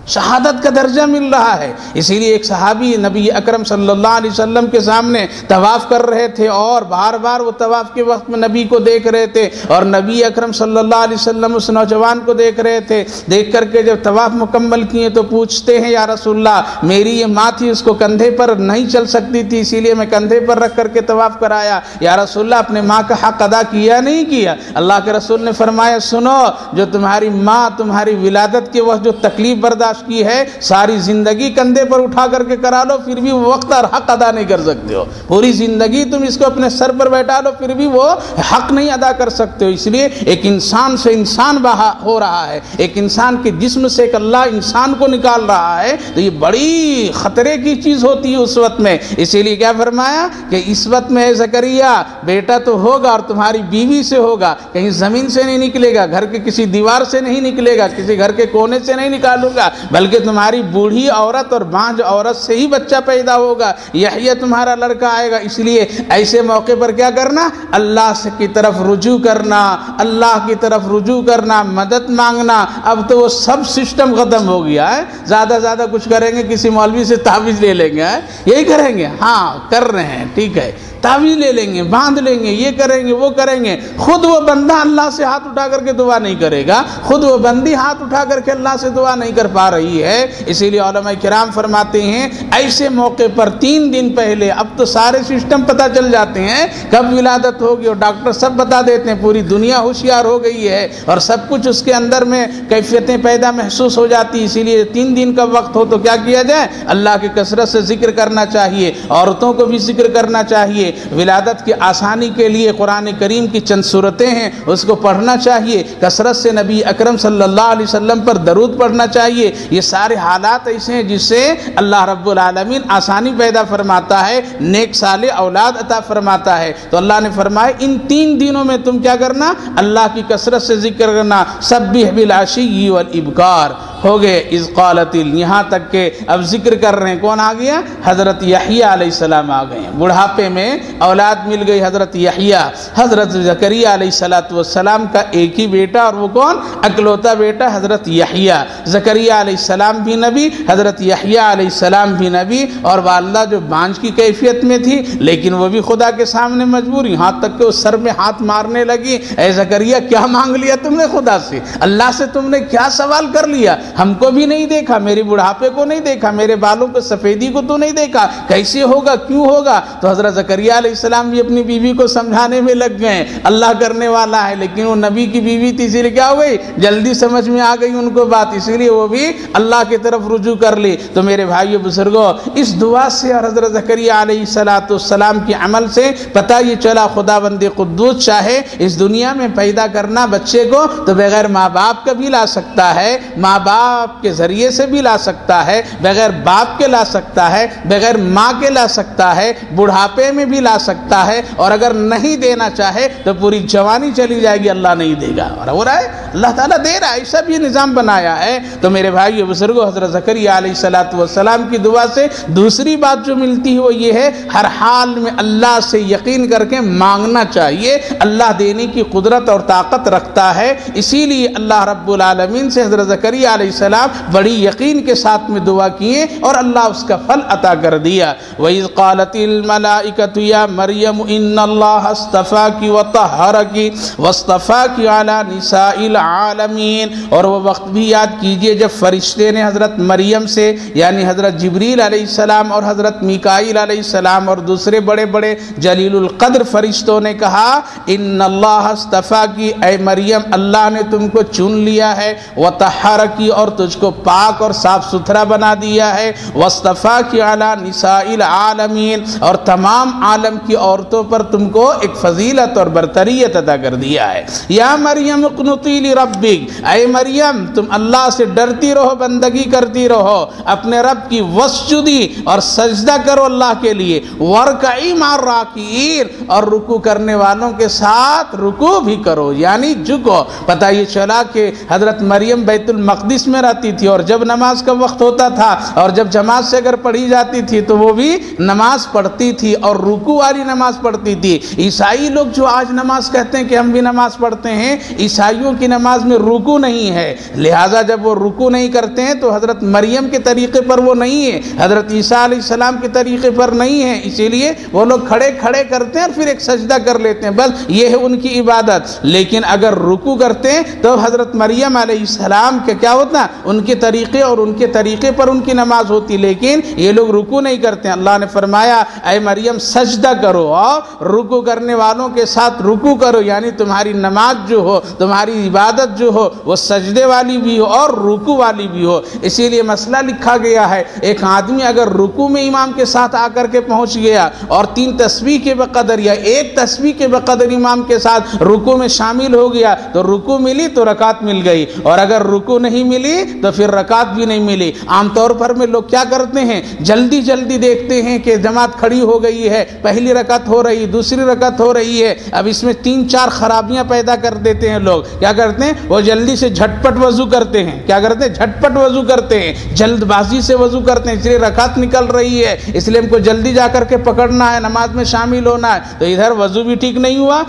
شہادت کا درجہ مل رہا ہے۔ اسی لیے ایک صحابی نبی اکرم صلی اللہ علیہ وسلم کے سامنے طواف کر رہے تھے، اور بار بار وہ طواف کے وقت میں نبی کو دیکھ رہے تھے، اور نبی اکرم صلی اللہ علیہ وسلم اس نوجوان کو دیکھ رہے تھے۔ دیکھ کر کے جب طواف مکمل کیے تو پوچھتے ہیں یا رسول اللہ میری یہ ماں تھی، اس کو کندھے پر نہیں چل سکتی تھی، اسی لیے میں کندھے پر رکھ کر کے طواف کرایا۔ یا رسول اللہ اپنے ماں کا حق ادا کیا نہیں کیا؟ اللہ کے رسول نے فرمایا سنو، جو تمہاری ماں تمہاری ولادت کے وقت جو تکلیف برداشت کی ہے، ساری زندگی کندھے پر اٹھا کر کے کرا لو، پھر بھی وہ وقت اور حق ادا نہیں کر سکتے ہو۔ پوری زندگی تم اس کو اپنے سر پر بیٹھا لو، پھر بھی وہ حق نہیں ادا کر سکتے ہو۔ اس لیے ایک انسان سے انسان بہا ہو رہا ہے، ایک انسان کے جسم سے ایک اللہ انسان کو نکال رہا ہے، تو یہ بڑی خطرے کی چیز ہوتی ہے اس وقت میں۔ اسی لیے کیا فرمایا کہ اس وقت میں زکریا بیٹا تو ہوگا، اور تمہاری بیوی سے ہوگا، کہیں زمین سے نہیں نکلے گا، گھر کے کسی دیوار سے نہیں نکلے گا، کسی گھر کے کونے سے نہیں نکالوں گا، بلکہ تمہاری بوڑھی عورت اور بانجھ عورت سے ہی بچہ پیدا ہوگا، یحییٰ تمہارا لڑکا آئے گا۔ اس لیے ایسے موقع پر کیا کرنا؟ اللہ کی طرف رجوع کرنا، اللہ کی طرف رجوع کرنا، مدد مانگنا۔ اب تو وہ سب سسٹم ختم ہو گیا ہے، زیادہ زیادہ کچھ کریں گے کسی مولوی سے تعویذ لے لیں گے، یہی کریں گے، ہاں کر رہے ہیں، ٹھیک ہے، تعویذ لے لیں گے، باندھ لیں گے، یہ کریں گے، وہ کریں گے۔ خود وہ بندہ اللہ سے ہاتھ اٹھا کر کے دعا نہیں کرے گا، خود وہ بندی ہاتھ اٹھا کر کے اللہ سے دعا نہیں کر پا رہی ہے۔ اسی لیے علماء کرام فرماتے ہیں ایسے موقع پر 3 دن پہلے، اب تو سارے سسٹم پتہ چل جاتے ہیں کب ولادت ہوگی، اور ڈاکٹر سب بتا دیتے ہیں، پوری دنیا ہوشیار ہو گئی ہے، اور سب کچھ اس کے اندر میں کیفیتیں پیدا محسوس ہو جاتی۔ اسی لیے 3 دن کا وقت ہو تو کیا کیا جائے؟ اللہ کی کثرت سے ذکر کرنا چاہیے، عورتوں کو بھی ذکر کرنا چاہیے۔ ولادت کی آسانی کے لیے قرآن کریم کی چند صورتیں ہیں، اس کو پڑھنا چاہیے، کثرت سے نبی اکرم صلی اللہ علیہ وسلم پر درود پڑھنا چاہیے۔ یہ سارے حالات ایسے ہیں جس سے اللہ رب العالمین آسانی پیدا فرماتا ہے، نیک صالح اولاد عطا فرماتا ہے۔ تو اللہ نے فرمایا ان 3 دنوں میں تم کیا کرنا؟ اللہ کی کثرت سے ذکر کرنا۔ سبح بالعشی والابکار ہو گئے، اذ قالت، یہاں تک کہ اب ذکر کر رہے ہیں، کون آ گیا؟ حضرت یحییٰ علیہ السلام آ گئے ہیں۔ بڑھاپے میں اولاد مل گئی حضرت یحییٰ۔ حضرت زکریا علیہ السلام کا ایک ہی بیٹا، اور وہ کون؟ اکلوتا بیٹا حضرت یحییٰ۔ زکریا علیہ السلام بھی نبی، حضرت یحییٰ علیہ السلام بھی نبی، اور والدہ جو بانجھ کی کیفیت میں تھی لیکن وہ بھی خدا کے سامنے مجبور، یہاں تک کہ وہ سر میں ہاتھ مارنے لگی، اے زکریا کیا مانگ لیا تم نے خدا سے؟ اللہ سے تم نے کیا سوال کر لیا؟ ہم کو بھی نہیں دیکھا، میری بڑھاپے کو نہیں دیکھا، میرے بالوں کو سفیدی کو تو نہیں دیکھا، کیسے ہوگا، کیوں ہوگا؟ تو حضرت زکریا علیہ السلام بھی اپنی بیوی کو سمجھانے میں لگ گئے، اللہ کرنے والا ہے، لیکن وہ نبی کی بیوی تھی، اسی لیے کیا ہو گئی؟ جلدی سمجھ میں آ گئی ان کو بات، اسی لیے وہ بھی اللہ کی طرف رجوع کر لی۔ تو میرے بھائیو بزرگوں، اس دعا سے اور حضرت زکریا علیہ السلام کے عمل سے پتہ یہ چلا خداوند قدوس چاہے اس دنیا میں پیدا کرنا بچے کو تو بغیر ماں باپ کا بھی لا سکتا ہے، ماں باپ کے ذریعے سے بھی لا سکتا ہے، بغیر باپ کے لا سکتا ہے، بغیر ماں کے لا سکتا ہے، بڑھاپے میں بھی لا سکتا ہے، اور اگر نہیں دینا چاہے تو پوری جوانی چلی جائے گی، اللہ نہیں دے گا۔ اور ہو رہا ہے اللہ تعالیٰ دے رہا ہے، ایسا بھی نظام بنایا ہے۔ تو میرے بھائی بزرگوں، حضرت زکریا علیہ السلام کی دعا سے دوسری بات جو ملتی ہے وہ یہ ہے، ہر حال میں اللہ سے یقین کر کے مانگنا چاہیے۔ اللہ دینے کی قدرت اور طاقت رکھتا ہے، اسی لیے اللہ رب العالمین سے حضرت زکریا علیہ السلام بڑی یقین کے ساتھ میں دعا کیے اور اللہ اس کا پھل عطا کر دیا۔ وَإِذْ قَالَتِ الْمَلَائِكَةُ يَا مَرْيَمُ إِنَّ اللَّهَ اصْطَفَاكِ وَطَهَّرَكِ وَاصْطَفَاكِ عَلَى نِسَاءِ الْعَالَمِينَ۔ اور وہ وقت بھی یاد کیجئے جب فرشتے نے حضرت مریم سے یعنی حضرت جبریل علیہ السلام اور حضرت میکائیل علیہ السلام اور دوسرے بڑے بڑے جلیل القدر فرشتوں نے کہا، ان اللہ اصطفاکی، اے مریم اللہ نے تم کو چن لیا ہے، وطہرکی، اور تجھ کو پاک اور صاف ستھرا بنا دیا ہے، واصطفاکی علی نساء العالمین، اور تمام عالم کی عورتوں پر تم کو ایک فضیلت اور برتریت عطا کر دیا ہے۔ یا مریم اقنتی لربک، اے مریم تم اللہ سے ڈرتی رہو، بندگی کرتی رہو اپنے رب کی، وسجدی، اور سجدہ کرو اللہ کے لیے، ورکعی مع الراکعین، اور رکوع کرنے والوں کے ساتھ رکوع بھی کرو یعنی جھکو۔ پتہ یہ چلا کہ حضرت مریم بیت المقدس میں رہتی تھی، اور جب نماز کا وقت ہوتا تھا اور جب جماعت سے اگر پڑھی جاتی تھی تو وہ بھی نماز پڑھتی تھی اور رکوع والی نماز پڑھتی تھی۔ عیسائی لوگ جو آج نماز کہتے ہیں کہ ہم بھی نماز پڑھتے ہیں، عیسائیوں کی نماز میں رکوع نہیں ہے، لہٰذا جب وہ رکوع نہیں کرتے ہیں تو حضرت مریم کے طریقے پر وہ نہیں ہے، حضرت عیسیٰ علیہ السلام کے طریقے پر نہیں ہے، اسی لیے وہ لوگ کھڑے کھڑے کرتے ہیں اور پھر ایک سجدہ کر لیتے ہیں، بس یہ ہے ان کی عبادت۔ لیکن اگر رکوع کرتے ہیں تو حضرت مریم علیہ السلام کے کیا ہوتا، ان کے طریقے اور ان کے طریقے پر ان کی نماز ہوتی، لیکن یہ لوگ رکوع نہیں کرتے ہیں۔ اللہ نے فرمایا اے مریم سجدہ کرو اور رکوع کرنے والوں کے ساتھ رکوع کرو، یعنی تمہاری نماز جو ہو، تمہاری عبادت جو ہو وہ سجدے والی بھی ہو اور رکوع والی بھی ہو۔ اسی لیے مسئلہ لکھا گیا ہے، ایک آدمی اگر رکوع میں امام کے ساتھ آ کر کے پہنچ گیا اور 3 تسبیح کے بقدر یا 1 تسبیح کے بقدر امام کے ساتھ رکوع میں شامل ہو گیا تو رکوع ملی تو رکعت مل گئی، اور اگر رکوع نہیں ملی تو پھر رکعت بھی نہیں ملی۔ عام طور پر میں لوگ کیا کرتے ہیں، جلدی جلدی دیکھتے ہیں کہ جماعت کھڑی ہو گئی ہے، پہلی رکعت ہو رہی، دوسری رکعت ہو رہی ہے، اب اس میں 3-4 خرابیاں پیدا کر دیتے ہیں لوگ۔ کیا کرتے ہیں، وہ جلدی سے جھٹپٹ وضو کرتے ہیں، کیا کرتے ہیں، جھٹپٹ وضو کرتے ہیں، جلد بازی سے وضو کرتے ہیں، اس لیے رکعت نکل رہی ہے، اس لیے ہم کو جلدی جا کر کے پکڑنا ہے، نماز میں شامل ہونا ہے، تو ادھر وضو بھی ٹھیک نہیں ہوا۔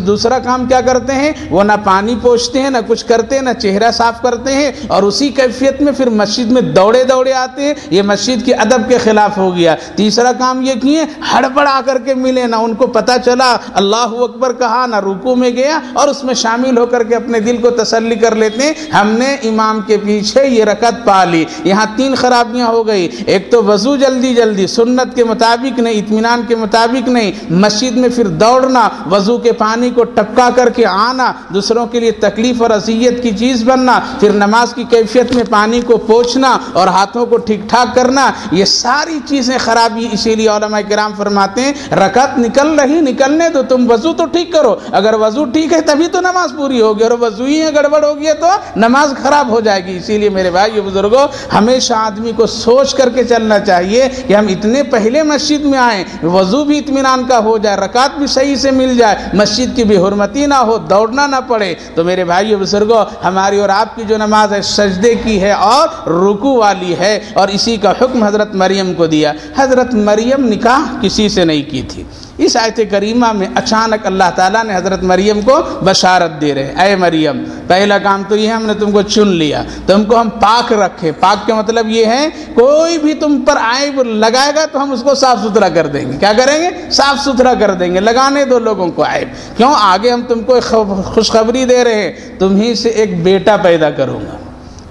دوسرا کام کیا کرتے ہیں، وہ نہ پانی پوچھتے ہیں، نہ کچھ کرتے ہیں، نہ چہرہ صاف کرتے ہیں، اور اسی کیفیت میں پھر مسجد میں دوڑے دوڑے آتے ہیں، یہ مسجد کے ادب کے خلاف ہو گیا۔ تیسرا کام یہ کیے، ہڑبڑ آ کر کے ملے، نہ ان کو پتہ چلا اللہ اکبر کہا، نہ رکوع میں گیا، اور اس میں شامل ہو کر کے اپنے دل کو تسلی کر لیتے ہیں ہم نے امام کے پیچھے یہ رکعت پا لی۔ یہاں 3 خرابیاں ہو گئی، ایک تو وضو جلدی جلدی سنت کے مطابق نہیں، اطمینان کے مطابق نہیں، مسجد میں پھر دوڑنا، وضو کے پانی کو ٹپکا کر کے آنا، دوسروں کے لیے تکلیف اور اذیت کی چیز بننا، پھر نماز کی کیفیت میں پانی کو پوچھنا اور ہاتھوں کو ٹھیک ٹھاک کرنا، یہ ساری چیزیں خرابی۔ اسی لیے علماء کرام فرماتے ہیں رکعت نکل رہی، نکلنے دو، تم وضو تو ٹھیک کرو، اگر وضو ٹھیک ہے تبھی تو نماز پوری ہوگی، اور وضو ہی گڑبڑ ہوگی تو نماز خراب ہو جائے گی۔ اسی لیے میرے بھائی بزرگوں، ہمیشہ آدمی کو سوچ کر کے چلنا چاہیے کہ ہم اتنے پہلے مسجد میں آئیں، وضو بھی اطمینان کا ہو جائے، رکعت بھی صحیح سے مل جائے، مسجد کی بے حرمتی نہ ہو، دوڑنا نہ پڑے۔ تو میرے بھائی بزرگوں، ہماری اور آپ کی جو نماز ہے سجدے کی ہے اور رکوع والی ہے، اور اسی کا حکم حضرت مریم کو دیا۔ حضرت مریم نکاح کسی سے نہیں کی تھی۔ اس آیت کریمہ میں اچانک اللہ تعالیٰ نے حضرت مریم کو بشارت دے رہے، اے مریم پہلا کام تو یہ ہے ہم نے تم کو چن لیا، تم کو ہم پاک رکھے۔ پاک کا مطلب یہ ہے کوئی بھی تم پر عیب لگائے گا تو ہم اس کو صاف ستھرا کر دیں گے۔ کیا کریں گے؟ صاف ستھرا کر دیں گے، لگانے دو لوگوں کو عیب کیوں، آگے ہم تم کو ایک خوشخبری دے رہے ہیں، تم ہی سے ایک بیٹا پیدا کروں گا۔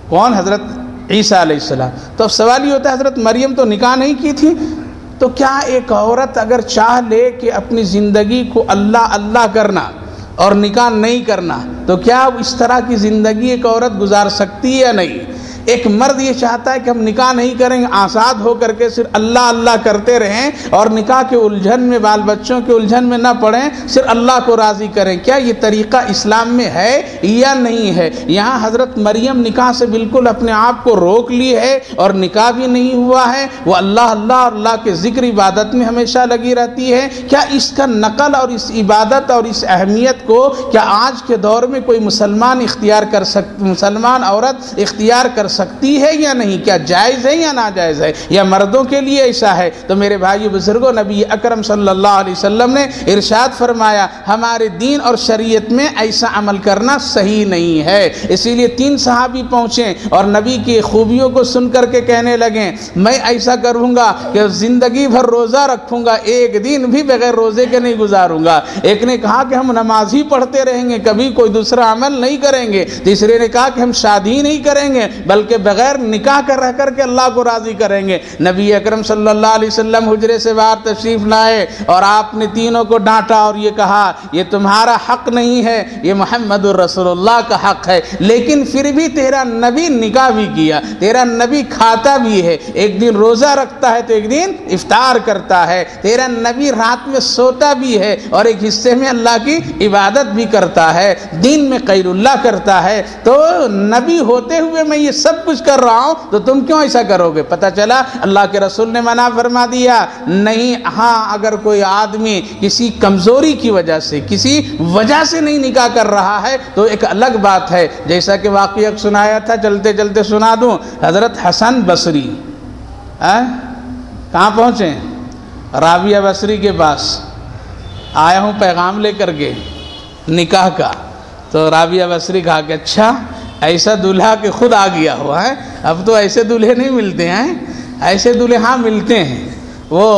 کون؟ حضرت عیسیٰ علیہ السلام۔ تو اب سوال یہ ہوتا ہے حضرت مریم تو نکاح نہیں کی تھی، تو کیا ایک عورت اگر چاہ لے کہ اپنی زندگی کو اللہ اللہ کرنا اور نکاح نہیں کرنا، تو کیا اس طرح کی زندگی ایک عورت گزار سکتی ہے یا نہیں؟ ایک مرد یہ چاہتا ہے کہ ہم نکاح نہیں کریں گے، آزاد ہو کر کے صرف اللہ اللہ کرتے رہیں اور نکاح کے الجھن میں، بال بچوں کے الجھن میں نہ پڑیں، صرف اللہ کو راضی کریں، کیا یہ طریقہ اسلام میں ہے یا نہیں ہے؟ یہاں حضرت مریم نکاح سے بالکل اپنے آپ کو روک لی ہے اور نکاح بھی نہیں ہوا ہے، وہ اللہ اللہ اور اللہ کے ذکر عبادت میں ہمیشہ لگی رہتی ہے۔ کیا اس کا نقل اور اس عبادت اور اس اہمیت کو کیا آج کے دور میں کوئی مسلمان مسلمان عورت اختیار کر سکتی ہے یا نہیں؟ کیا جائز ہے یا ناجائز ہے، یا مردوں کے لیے ایسا ہے؟ تو میرے بھائیو بزرگوں، نبی اکرم صلی اللہ علیہ وسلم نے ارشاد فرمایا ہمارے دین اور شریعت میں ایسا عمل کرنا صحیح نہیں ہے۔ اسی لیے 3 صحابی پہنچے اور نبی کی خوبیوں کو سن کر کے کہنے لگے میں ایسا کروں گا کہ زندگی بھر روزہ رکھوں گا، ایک دن بھی بغیر روزے کے نہیں گزاروں گا۔ ایک نے کہا کہ ہم نماز ہی پڑھتے رہیں گے، کبھی کوئی دوسرا عمل نہیں کریں گے۔ تیسرے نے کہا کہ ہم شادی نہیں کریں گے بلکہ بغیر نکاح کر رہ کر کے اللہ کو راضی کریں گے۔ نبی اکرم صلی اللہ علیہ وسلم حجرے سے باہر تشریف لائے اور آپ نے تینوں کو ڈانٹا اور یہ کہا یہ تمہارا حق نہیں ہے، یہ محمد الرسول اللہ کا حق ہے، لیکن پھر بھی تیرا نبی نکاح بھی کیا، تیرا نبی کھاتا بھی ہے، ایک دن روزہ رکھتا ہے تو ایک دن افطار کرتا ہے، تیرا نبی رات میں سوتا بھی ہے اور ایک حصے میں اللہ کی عبادت بھی کرتا ہے، دین میں غیر اللہ کرتا ہے، تو نبی ہوتے ہوئے میں یہ سب کچھ کر رہا ہوں تو تم کیوں ایسا کرو گے؟ پتہ چلا اللہ کے رسول نے منع فرما دیا نہیں۔ ہاں اگر کوئی آدمی کسی کمزوری کی وجہ سے، کسی وجہ سے نہیں نکاح کر رہا ہے تو ایک الگ بات ہے، جیسا کہ واقعہ سنایا تھا، چلتے چلتے سنا دوں۔ حضرت حسن بصری کہاں پہنچے؟ رابعہ بصری کے پاس آیا ہوں پیغام لے کر کے نکاح کا۔ تو رابعہ بصری کہا کہ اچھا ایسا دلہا کہ خود آ گیا ہوا ہے، اب تو ایسے دلہے نہیں ملتے ہیں، ایسے دلہے ہاں ملتے ہیں، وہ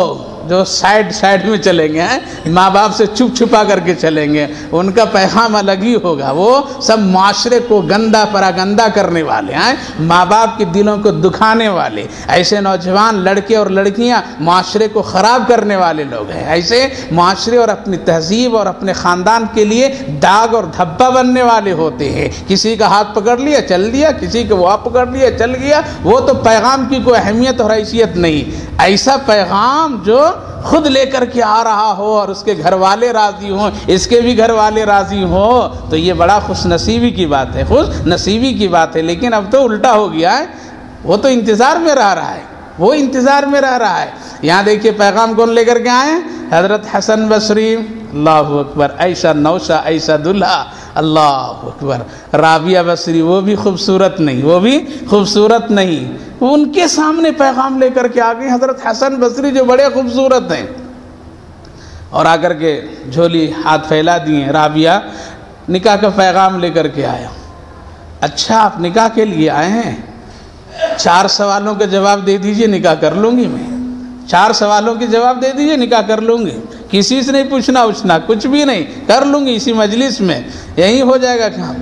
جو سائڈ میں چلیں گے، ماں باپ سے چھپ چھپا کر کے چلیں گے، ان کا پیغام الگ ہی ہوگا، وہ سب معاشرے کو گندا پراگندہ کرنے والے ہیں، ماں باپ کے دلوں کو دکھانے والے، ایسے نوجوان لڑکے اور لڑکیاں معاشرے کو خراب کرنے والے لوگ ہیں، ایسے معاشرے اور اپنی تہذیب اور اپنے خاندان کے لیے داغ اور دھبا بننے والے ہوتے ہیں۔ کسی کا ہاتھ پکڑ لیا چل دیا، کسی کا وہ پکڑ لیا چل گیا، وہ تو پیغام کی کوئی اہمیت اور حیثیت نہیں۔ ایسا پیغام جو خود لے کر کے آ رہا ہو اور اس کے گھر والے راضی ہوں، اس کے بھی گھر والے راضی ہوں، تو یہ بڑا خوش نصیبی کی بات ہے، خوش نصیبی کی بات ہے۔ لیکن اب تو الٹا ہو گیا ہے، وہ تو انتظار میں رہ رہا ہے، وہ انتظار میں رہ رہا ہے۔ یہاں دیکھیے پیغام کون لے کر کے آئے؟ حضرت حسن بصری، اللہ اکبر، ایسا نوشا، ایسا دلہا، اللہ اکبر۔ رابعہ بصری وہ بھی خوبصورت نہیں، وہ بھی خوبصورت نہیں، ان کے سامنے پیغام لے کر کے آ گئے حضرت حسن بصری جو بڑے خوبصورت ہیں، اور آ کر کے جھولی ہاتھ پھیلا دیے۔ رابعہ نکاح کا پیغام لے کر کے آیا۔ اچھا آپ نکاح کے لیے آئے ہیں؟ 4 سوالوں کے جواب دے دیجئے، نکاح کر لوں گی میں۔ 4 سوالوں کے جواب دے دیجئے، نکاح کر لوں گی، کسی سے نہیں پوچھنا اچھنا، کچھ بھی نہیں، کر لوں گی اسی مجلس میں، یہی ہو جائے گا کام۔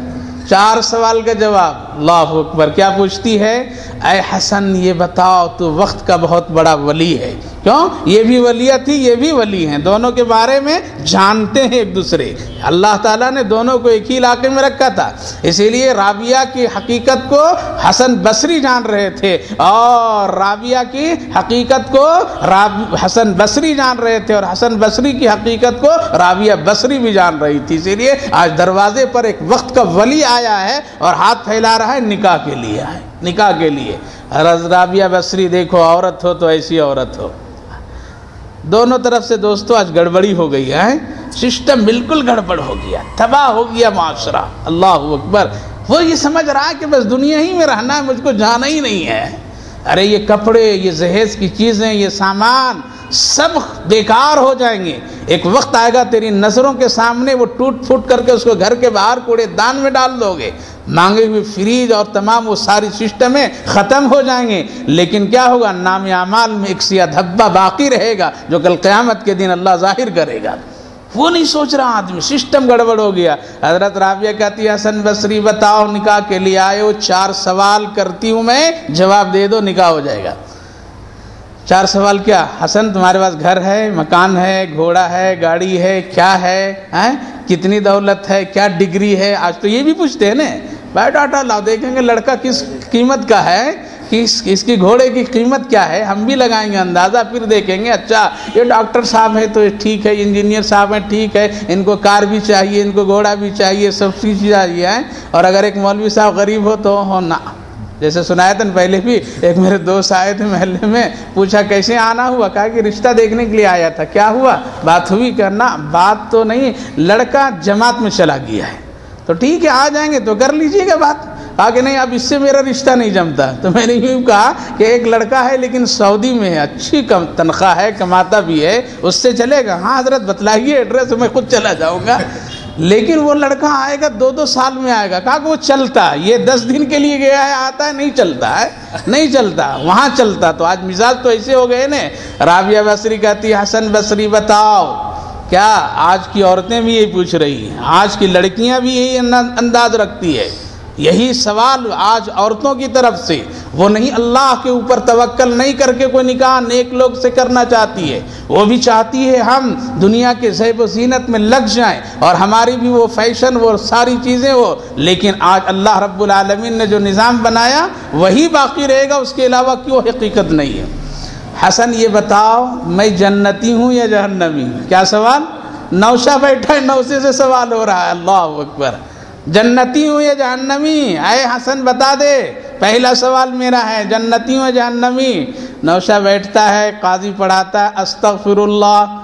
4 سوال کا جواب، اللہ اکبر۔ کیا پوچھتی ہے؟ اے حسن یہ بتاؤ تو وقت کا بہت بڑا ولی ہے، کیوں؟ یہ بھی ولیہ تھی، یہ بھی ولی ہیں، دونوں کے بارے میں جانتے ہیں ایک دوسرے، اللہ تعالیٰ نے دونوں کو ایک ہی علاقے میں رکھا تھا، اسی لیے رابعہ کی حقیقت کو حسن بصری جان رہے تھے اور رابعہ کی حقیقت کو حسن بصری جان رہے تھے، اور حسن بصری کی حقیقت کو رابعہ بصری بھی جان رہی تھی، اسی لیے آج دروازے پر ایک وقت کا ولی آیا ہے اور ہاتھ پھیلا رہا ہے، نکاح کے لیے ہے، نکاح کے لیے۔ رابعہ بصری دیکھو، عورت ہو تو ایسی عورت ہو، دونوں طرف سے دوستو آج گڑبڑی ہو گئی ہے، سسٹم بالکل گڑبڑ ہو گیا، تباہ ہو گیا معاشرہ، اللہ اکبر۔ وہ یہ سمجھ رہا ہے کہ بس دنیا ہی میں رہنا ہے، مجھ کو جانا ہی نہیں ہے۔ ارے یہ کپڑے، یہ جہیز کی چیزیں، یہ سامان سب بیکار ہو جائیں گے، ایک وقت آئے گا تیری نظروں کے سامنے وہ ٹوٹ پھوٹ کر کے اس کو گھر کے باہر کوڑے دان میں ڈال دو گے، مانگے ہوئے فریج اور تمام وہ ساری سسٹمیں ختم ہو جائیں گے، لیکن کیا ہوگا؟ نام اعمال میں ایک سیاہ دھبا باقی رہے گا جو کل قیامت کے دن اللہ ظاہر کرے گا۔ وہ نہیں سوچ رہا آدمی، سسٹم گڑبڑ ہو گیا۔ حضرت رابعہ کہتی ہے حسن بصری بتاؤ نکاح کے لیے آئے ہو، 4 سوال کرتی ہوں میں، جواب دے دو، نکاح ہو جائے گا۔ 4 سوال کیا؟ حسن تمہارے پاس گھر ہے، مکان ہے، گھوڑا ہے، گاڑی ہے، کیا ہے، کتنی دولت ہے، کیا ڈگری ہے؟ آج تو یہ بھی پوچھتے ہیں نا، بایو ڈاٹا لاؤ، دیکھیں گے لڑکا کس قیمت کا ہے، اس کی گھوڑے کی قیمت کیا ہے، ہم بھی لگائیں گے اندازہ، پھر دیکھیں گے اچھا یہ ڈاکٹر صاحب ہے تو ٹھیک ہے، انجینئر صاحب ہیں ٹھیک ہے، ان کو کار بھی چاہیے، ان کو گھوڑا بھی چاہیے، سب چیز چاہیے ہے۔ اور اگر ایک مولوی صاحب غریب ہو تو ہونا، جیسے سنایا تھا پہلے بھی، ایک میرے دوست آئے تھے محلے میں، پوچھا کیسے آنا ہوا، کہا کہ رشتہ دیکھنے کے لیے آیا تھا، کیا ہوا، بات ہوئی، کرنا بات تو نہیں، لڑکا جماعت میں چلا گیا ہے، تو ٹھیک ہے آ جائیں گے تو کر لیجئے گا بات، کہا کہ نہیں اب اس سے میرا رشتہ نہیں جمتا۔ تو میں نے یوں کہا کہ ایک لڑکا ہے لیکن سعودی میں ہے، اچھی تنخواہ ہے، کماتا بھی ہے، اس سے چلے گا؟ ہاں حضرت بتلائیے ایڈریس، میں خود چلا جاؤں گا۔ لیکن وہ لڑکا آئے گا 2-2 سال میں آئے گا، کہا کہ وہ چلتا ہے، یہ 10 دن کے لیے گیا ہے آتا ہے، نہیں چلتا ہے، نہیں چلتا، وہاں چلتا۔ تو آج مزاج تو ایسے ہو گئے نا، رابعہ بصری کہتی ہے حسن بصری بتاؤ، کیا آج کی عورتیں بھی یہی پوچھ رہی ہیں، آج کی لڑکیاں بھی یہی انداز رکھتی ہے، یہی سوال آج عورتوں کی طرف سے، وہ نہیں اللہ کے اوپر توکل نہیں کر کے کوئی نکاح نیک لوگ سے کرنا چاہتی ہے، وہ بھی چاہتی ہے ہم دنیا کے زیب و زینت میں لگ جائیں اور ہماری بھی وہ فیشن وہ ساری چیزیں ہو، لیکن آج اللہ رب العالمین نے جو نظام بنایا وہی باقی رہے گا، اس کے علاوہ کیوں حقیقت نہیں ہے۔ حسن یہ بتاؤ میں جنتی ہوں یا جہنمی؟ کیا سوال؟ نوشہ بیٹھا ہے، نوشے سے سوال ہو رہا ہے، اللہ اکبر، جنتی ہوں یا جہنمی؟ اے حسن بتا دے، پہلا سوال میرا ہے، جنتی ہوں یا جہنمی؟ نوشہ بیٹھتا ہے، قاضی پڑھاتا ہے، استغفر اللہ،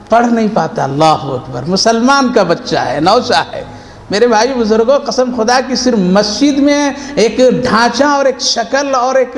پڑھ نہیں پاتا، اللہ اکبر، مسلمان کا بچہ ہے، نوشہ ہے۔ میرے بھائی بزرگوں، قسم خدا کی صرف مسجد میں ایک ڈھانچہ اور ایک شکل اور ایک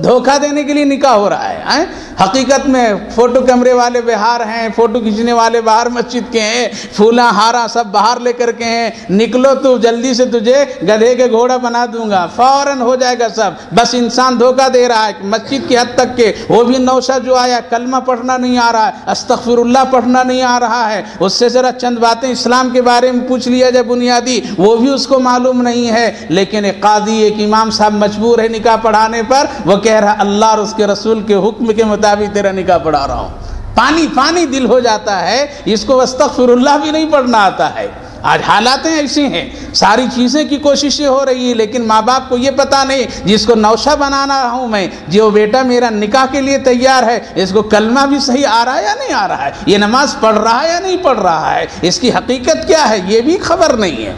دھوکہ دینے کے لیے نکاح ہو رہا ہے، حقیقت میں فوٹو کیمرے والے باہر ہیں، فوٹو کھینچنے والے باہر مسجد کے ہیں، پھولا ہارا سب باہر لے کر کے ہیں، نکلو تو جلدی سے تجھے گدھے کے گھوڑا بنا دوں گا، فوراً ہو جائے گا سب، بس انسان دھوکہ دے رہا ہے مسجد کی حد تک کہ وہ بھی نوشہ جو آیا کلمہ پڑھنا نہیں آ رہا ہے، استغفر اللہ پڑھنا نہیں آ رہا ہے، اس سے ذرا چند باتیں اسلام کے بارے میں پوچھ لیا جائے بنیادی، وہ بھی اس کو معلوم نہیں ہے، لیکن ایک قاضی ایک امام صاحب مجبور ہے نکاح پڑھانے پر، وہ کہہ رہا اللہ اور اس کے رسول کے حکم کے مطابق تیرا نکاح پڑھا رہا ہوں، پانی پانی دل ہو جاتا ہے، اس کو استغفر اللہ بھی نہیں پڑھنا آتا ہے۔ آج حالات ایسی ہیں، ساری چیزیں کی کوششیں ہو رہی ہیں، لیکن ماں باپ کو یہ پتا نہیں، جس کو نوشہ بنانا ہوں میں، جو بیٹا میرا نکاح کے لیے تیار ہے، اس کو کلمہ بھی صحیح آ رہا ہے یا نہیں آ رہا ہے، یہ نماز پڑھ رہا ہے یا نہیں پڑھ رہا ہے، اس کی حقیقت کیا ہے یہ بھی خبر نہیں ہے۔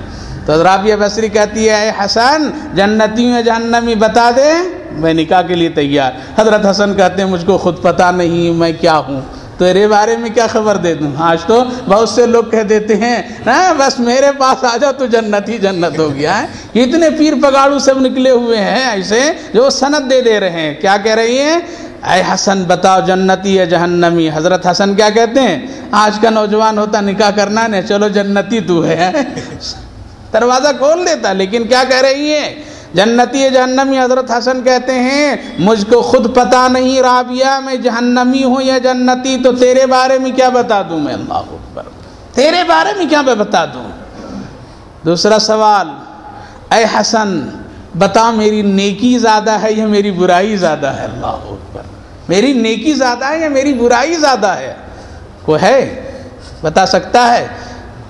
تو رابعہ بصری کہتی ہے اے حسن جنتی یا جہنمی بتا دے، میں نکاح کے لیے تیار۔ حضرت حسن کہتے ہیں مجھ کو خود پتا نہیں میں کیا ہوں، تیرے بارے میں کیا خبر دے دوں؟ آج تو بہت سے لوگ کہہ دیتے ہیں بس میرے پاس آ جاؤ تو جنت ہی جنت ہو گیا ہے۔ اتنے پیر پگاڑو سب نکلے ہوئے ہیں ایسے جو سند دے رہے ہیں، کیا کہہ رہی ہیں؟ اے حسن بتاؤ جنتی یا جہنمی؟ حضرت حسن کیا کہتے ہیں؟ آج کا نوجوان ہوتا نکاح کرنا نہیں، چلو جنتی تو ہے، دروازہ کھول دیتا، لیکن کیا کہہ رہی ہے؟ جنتی جہنمی۔ حضرت حسن کہتے ہیں مجھ کو خود پتا نہیں رابعہ میں جہنمی ہوں یا جنتی، تو تیرے بارے میں کیا بتا دوں میں؟ اللہ اکبر، تیرے بارے میں کیا میں بتا دوں؟ دوسرا سوال، اے حسن بتا میری نیکی زیادہ ہے یا میری برائی زیادہ ہے؟ اللہ اکبر، میری نیکی زیادہ ہے یا میری برائی زیادہ ہے؟ کوئی ہے بتا سکتا ہے؟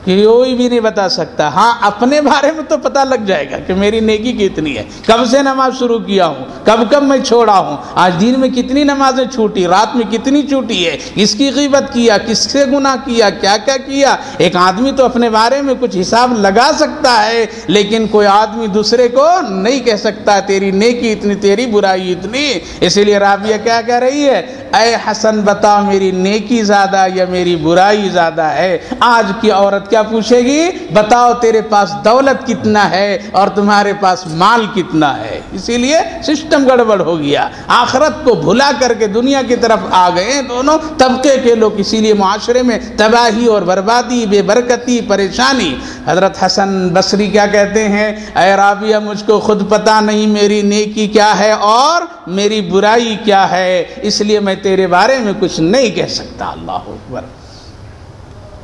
کوئی بھی نہیں بتا سکتا۔ ہاں اپنے بارے میں تو پتہ لگ جائے گا کہ میری نیکی کتنی ہے، کب سے نماز شروع کیا ہوں، کب میں چھوڑا ہوں، آج دن میں کتنی نمازیں چھوٹی، رات میں کتنی چھوٹی ہے، کس کی غیبت کیا، کس سے گناہ کیا، کیا کیا کیا۔ ایک آدمی تو اپنے بارے میں کچھ حساب لگا سکتا ہے، لیکن کوئی آدمی دوسرے کو نہیں کہہ سکتا تیری نیکی اتنی تیری برائی اتنی۔ اسی لیے رابعہ کیا کہہ رہی ہے؟ اے حسن بتا میری نیکی زیادہ یا میری برائی زیادہ ہے؟ آج کی عورت کیا پوچھے گی؟ بتاؤ تیرے پاس دولت کتنا ہے اور تمہارے پاس مال کتنا ہے۔ اسی لیے سسٹم گڑبڑ ہو گیا، آخرت کو بھلا کر کے دنیا کی طرف آ گئے دونوں طبقے کے لوگ، اسی لیے معاشرے میں تباہی اور بربادی، بے برکتی، پریشانی۔ حضرت حسن بصری کیا کہتے ہیں؟ اے رابعہ مجھ کو خود پتا نہیں میری نیکی کیا ہے اور میری برائی کیا ہے، اس لیے میں تیرے بارے میں کچھ نہیں کہہ سکتا۔ اللہ اکبر۔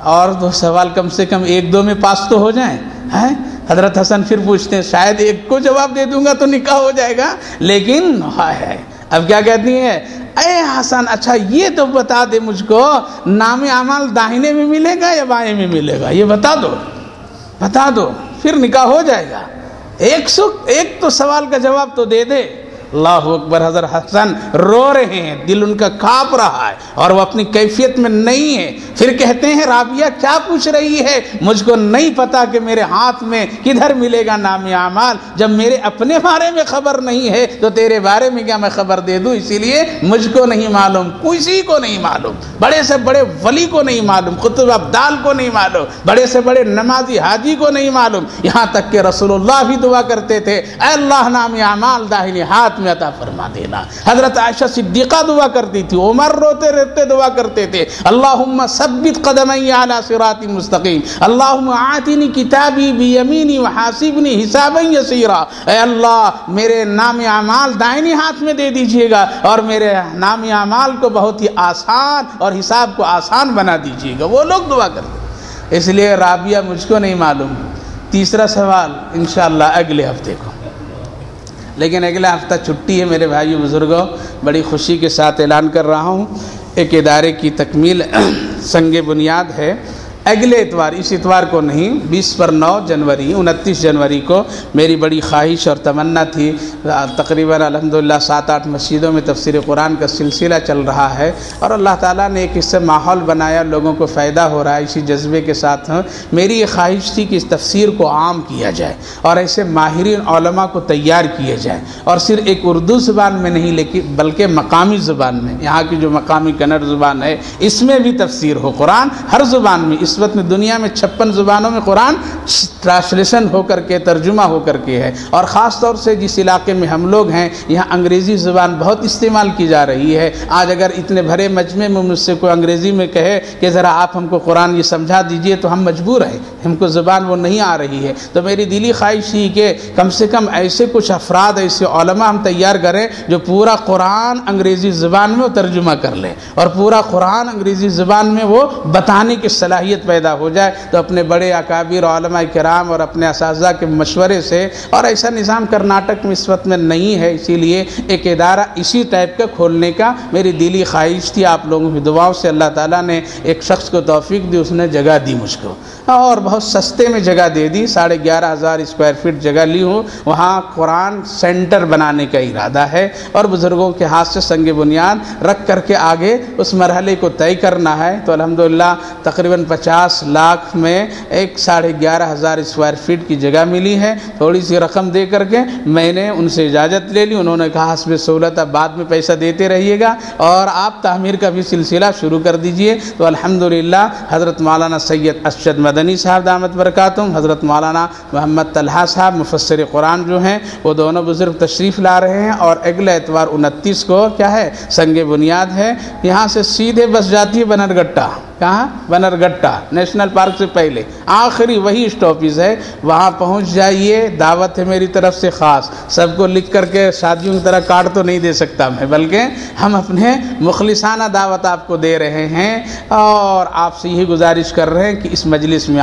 اور دو سوال کم سے کم ایک دو میں پاس تو ہو جائیں۔ حضرت حسن پھر پوچھتے ہیں شاید ایک کو جواب دے دوں گا تو نکاح ہو جائے گا، لیکن اب کیا کہتی ہیں؟ اے حسن اچھا یہ تو بتا دے مجھ کو نام اعمال داہنے میں ملے گا یا بائیں میں ملے گا؟ یہ بتا دو، بتا دو، پھر نکاح ہو جائے گا۔ ایک تو سوال کا جواب تو دے دے۔ اللہ اکبر، حضرت حسن رو رہے ہیں، دل ان کا کانپ رہا ہے اور وہ اپنی کیفیت میں نہیں ہے۔ پھر کہتے ہیں رابعہ کیا پوچھ رہی ہے؟ مجھ کو نہیں پتا کہ میرے ہاتھ میں کدھر ملے گا نام اعمال، جب میرے اپنے بارے میں خبر نہیں ہے تو تیرے بارے میں کیا میں خبر دے دوں؟ اسی لیے مجھ کو نہیں معلوم، کسی کو نہیں معلوم، بڑے سے بڑے ولی کو نہیں معلوم، قطب ابدال کو نہیں معلوم، بڑے سے بڑے نمازی حاجی کو نہیں معلوم، یہاں تک کہ رسول اللہ بھی دعا کرتے تھے اے اللہ نام اعمال داہنے ہاتھ میں عطا فرما دینا۔ حضرت عائشہ صدیقہ دعا کرتی تھی، عمر روتے روتے دعا کرتے تھے اللہم ثبت قدمی علی صراط مستقیم، اللہم آتنی کتابی بیمینی وحاسبنی حسابا یسیرا، اے اللہ میرے نام اعمال دائنی ہاتھ میں دے دیجئے گا اور میرے نام اعمال کو بہت ہی آسان اور حساب کو آسان بنا دیجئے گا۔ وہ لوگ دعا کرتے، اس لیے رابعہ مجھ کو نہیں معلوم۔ تیسرا سوال انشاءاللہ اگلے ہفتے کو، لیکن اگلا ہفتہ چھٹی ہے میرے بھائیو بزرگوں، بڑی خوشی کے ساتھ اعلان کر رہا ہوں، ایک ادارے کی تکمیل سنگ بنیاد ہے۔ اگلے اتوار، اس اتوار کو نہیں، 20 پر 9 جنوری 29 جنوری کو میری بڑی خواہش اور تمنا تھی، تقریباً الحمدللہ 7-8 مسجدوں میں تفسیر قرآن کا سلسلہ چل رہا ہے اور اللہ تعالیٰ نے ایک اس سے ماحول بنایا، لوگوں کو فائدہ ہو رہا ہے، اسی جذبے کے ساتھ میری یہ خواہش تھی کہ اس تفسیر کو عام کیا جائے اور ایسے ماہرین علماء کو تیار کیے جائے، اور صرف ایک اردو زبان میں نہیں لیکن بلکہ مقامی زبان میں، یہاں کی جو مقامی کنڑ زبان ہے اس میں بھی تفسیر ہو قرآن، ہر زبان میں۔ اس وقت میں دنیا میں 56 زبانوں میں قرآن ٹرانسلیشن ہو کر کے ترجمہ ہو کر کے ہے، اور خاص طور سے جس علاقے میں ہم لوگ ہیں یہاں انگریزی زبان بہت استعمال کی جا رہی ہے۔ آج اگر اتنے بھرے مجمع میں مجھ سے کوئی انگریزی میں کہے کہ ذرا آپ ہم کو قرآن یہ سمجھا دیجئے تو ہم مجبور ہیں، ہم کو زبان وہ نہیں آ رہی ہے، تو میری دلی خواہش ہی کہ کم سے کم ایسے کچھ افراد، ایسے علماء ہم تیار کریں جو پورا قرآن انگریزی زبان میں وہ ترجمہ کر لیں اور پورا قرآن انگریزی زبان میں وہ بتانے کی صلاحیت پیدا ہو جائے۔ تو اپنے بڑے اکابر علماء کرام اور اپنے اساتذہ کے مشورے سے، اور ایسا نظام کرناٹک میں اس وقت میں نہیں ہے، اسی لیے ایک ادارہ اسی ٹائپ کا کھولنے کا میری دلی خواہش تھی۔ آپ لوگوں کی دعاؤں سے اللہ تعالیٰ نے ایک شخص کو توفیق دی، اس نے جگہ دی مجھ کو اور بہت سستے میں جگہ دے دی، 11,500 اسکوائر فٹ جگہ لی ہوں، وہاں قرآن سینٹر بنانے کا ارادہ ہے اور بزرگوں کے ہاتھ سے سنگ بنیاد رکھ کر کے آگے اس مرحلے کو طے کرنا ہے۔ تو الحمدللہ تقریباً 50 لاکھ میں ایک 11,500 اسکوائر فٹ کی جگہ ملی ہے، تھوڑی سی رقم دے کر کے میں نے ان سے اجازت لے لی، انہوں نے کہا حسب سہولت اب بعد میں پیسہ دیتے رہیے گا اور آپ تعمیر کا بھی سلسلہ شروع کر دیجئے۔ تو الحمدللہ حضرت مولانا سید ارشد مدنی صاحب دامت برکاتہم، حضرت مولانا محمد طلحہ صاحب مفسر قرآن جو ہیں وہ دونوں بزرگ تشریف لا رہے ہیں، اور اگلا اتوار 29 کو کیا ہے سنگ بنیاد ہے۔ یہاں سے سیدھے بس جاتی ہے بنرگٹہ، کہاں؟ بنرگٹہ نیشنل پارک سے پہلے آخری وہی اسٹاپیز ہے، وہاں پہنچ جائیے۔ دعوت ہے میری طرف سے خاص، سب کو لکھ کر کے شادیوں کی طرح کارڈ تو نہیں دے سکتا میں، بلکہ ہم اپنے مخلصانہ دعوت آپ کو دے رہے ہیں اور آپ سے یہی گزارش کر رہے ہیں کہ اس مجلس میں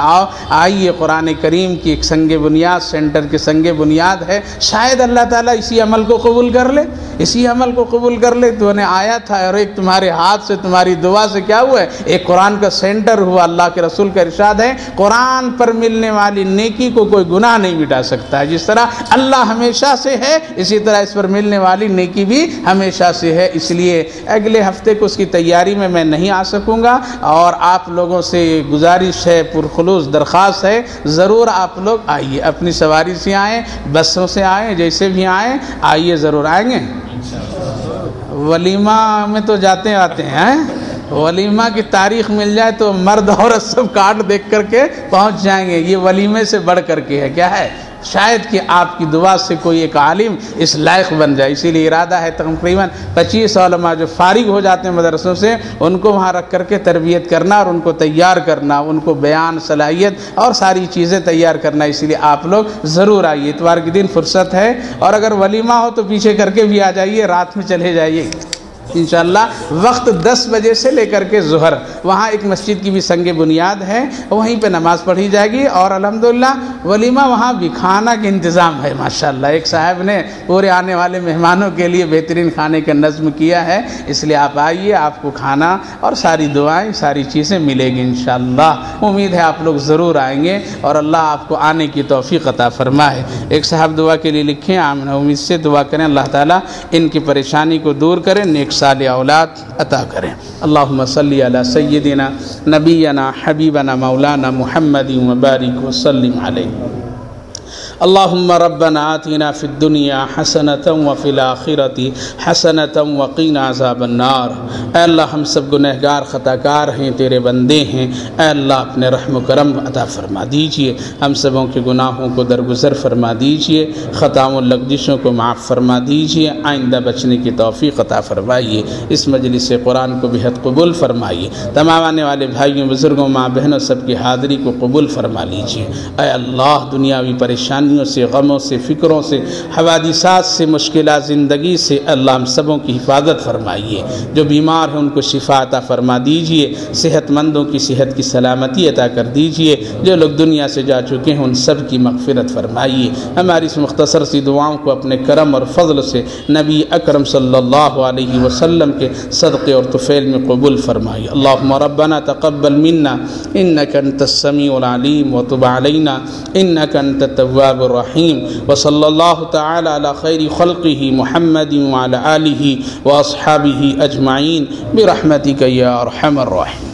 آئیے، قرآن کریم کی ایک سنگ بنیاد، سینٹر کی سنگ بنیاد ہے، شاید اللہ تعالیٰ اسی عمل کو قبول کر لے، اسی عمل کو قبول کر لے۔ تو نے آیا تھا اور ایک تمہارے ہاتھ سے تمہاری دعا سے کیا ہوا ہے، ایک قرآن کا سینٹر ہوا۔ اللہ کے رسول کا ارشاد ہے قرآن پر ملنے والی نیکی کو کوئی گناہ نہیں مٹا سکتا ہے، جس طرح اللہ ہمیشہ سے ہے اسی طرح اس پر ملنے والی نیکی بھی ہمیشہ سے ہے۔ اس لیے اگلے ہفتے کو اس کی تیاری میں نہیں آ سکوں گا، اور آپ لوگوں سے گزارش ہے، پرخلوص درخواست ہے، ضرور آپ لوگ آئیے، اپنی سواری سے آئیں، بسوں سے آئیں، جیسے بھی آئیں آئیے، ضرور آئیں گے۔ ولیمہ میں تو جاتے آتے ہیں، ولیمہ کی تاریخ مل جائے تو مرد عورت سب کارڈ دیکھ کر کے پہنچ جائیں گے۔ یہ ولیمے سے بڑھ کر کے ہے، کیا ہے؟ شاید کہ آپ کی دعا سے کوئی ایک عالم اس لائق بن جائے۔ اسی لیے ارادہ ہے تقریباً 25 علماء جو فارغ ہو جاتے ہیں مدرسوں سے، ان کو وہاں رکھ کر کے تربیت کرنا اور ان کو تیار کرنا، ان کو بیان صلاحیت اور ساری چیزیں تیار کرنا۔ اسی لیے آپ لوگ ضرور آئیے، اتوار کے دن فرصت ہے، اور اگر ولیمہ ہو تو پیچھے کر کے بھی آ جائیے، رات میں چلے جائیے۔ انشاءاللہ وقت 10 بجے سے لے کر کے ظہر، وہاں ایک مسجد کی بھی سنگ بنیاد ہے، وہیں پہ نماز پڑھی جائے گی، اور الحمدللہ ولیمہ وہاں بھی کھانا کا انتظام ہے ماشاءاللہ۔ ایک صاحب نے پورے آنے والے مہمانوں کے لیے بہترین کھانے کا نظم کیا ہے، اس لیے آپ آئیے، آپ کو کھانا اور ساری دعائیں ساری چیزیں ملے گی انشاءاللہ۔ امید ہے آپ لوگ ضرور آئیں گے اور اللہ آپ کو آنے کی توفیق عطا فرمائے۔ ایک صاحب دعا کے لیے لکھیں، آمین، امید سے دعا کریں اللہ تعالیٰ ان کی پریشانی کو دور کریں، نیک صالح اولاد عطا کریں۔ اللہم صلی علی سیدنا نبینا حبیبنا مولانا محمد وبارک وسلم علیہ۔ اللہم ربنا آتنا فی الدنیا حسنة وفی الآخرة حسنة وقینا عذاب النار۔ اے اللہ ہم سب گنہگار خطاکار ہیں، تیرے بندے ہیں، اے اللہ اپنے رحم و کرم عطا فرما دیجئے، ہم سبوں کے گناہوں کو درگزر فرما دیجئے، خطاؤں و لغزشوں کو معاف فرما دیجئے، آئندہ بچنے کی توفیق عطا فرمائیے، اس مجلس قرآن کو بہت قبول فرمائیے، تمام آنے والے بھائیوں بزرگوں ماں بہنوں سب کی حاضری کو قبول فرما لیجئے۔ اے اللہ دنیاوی پریشانیوں سے، غموں سے، فکروں سے، حوادثات سے، مشکلات زندگی سے اللہ ہم سبوں کی حفاظت فرمائیے، جو بیمار ہیں ان کو شفا عطا فرما دیجئے، صحت مندوں کی صحت کی سلامتی عطا کر دیجئے، جو لوگ دنیا سے جا چکے ہیں ان سب کی مغفرت فرمائیے۔ ہماری اس مختصر سی دعاؤں کو اپنے کرم اور فضل سے نبی اکرم صلی اللہ علیہ وسلم کے صدقے اور طفیل میں قبول فرمائیے۔ اللہم ربنا تقبل منا انک انت السمیع العلیم وتب علینا انک انت التواب الرحیم، وصلی اللہ تعالی علی خیر خلقہ محمد وعلی آلہ واصحابہ اجمعین برحمتک یا ارحم الراحمین۔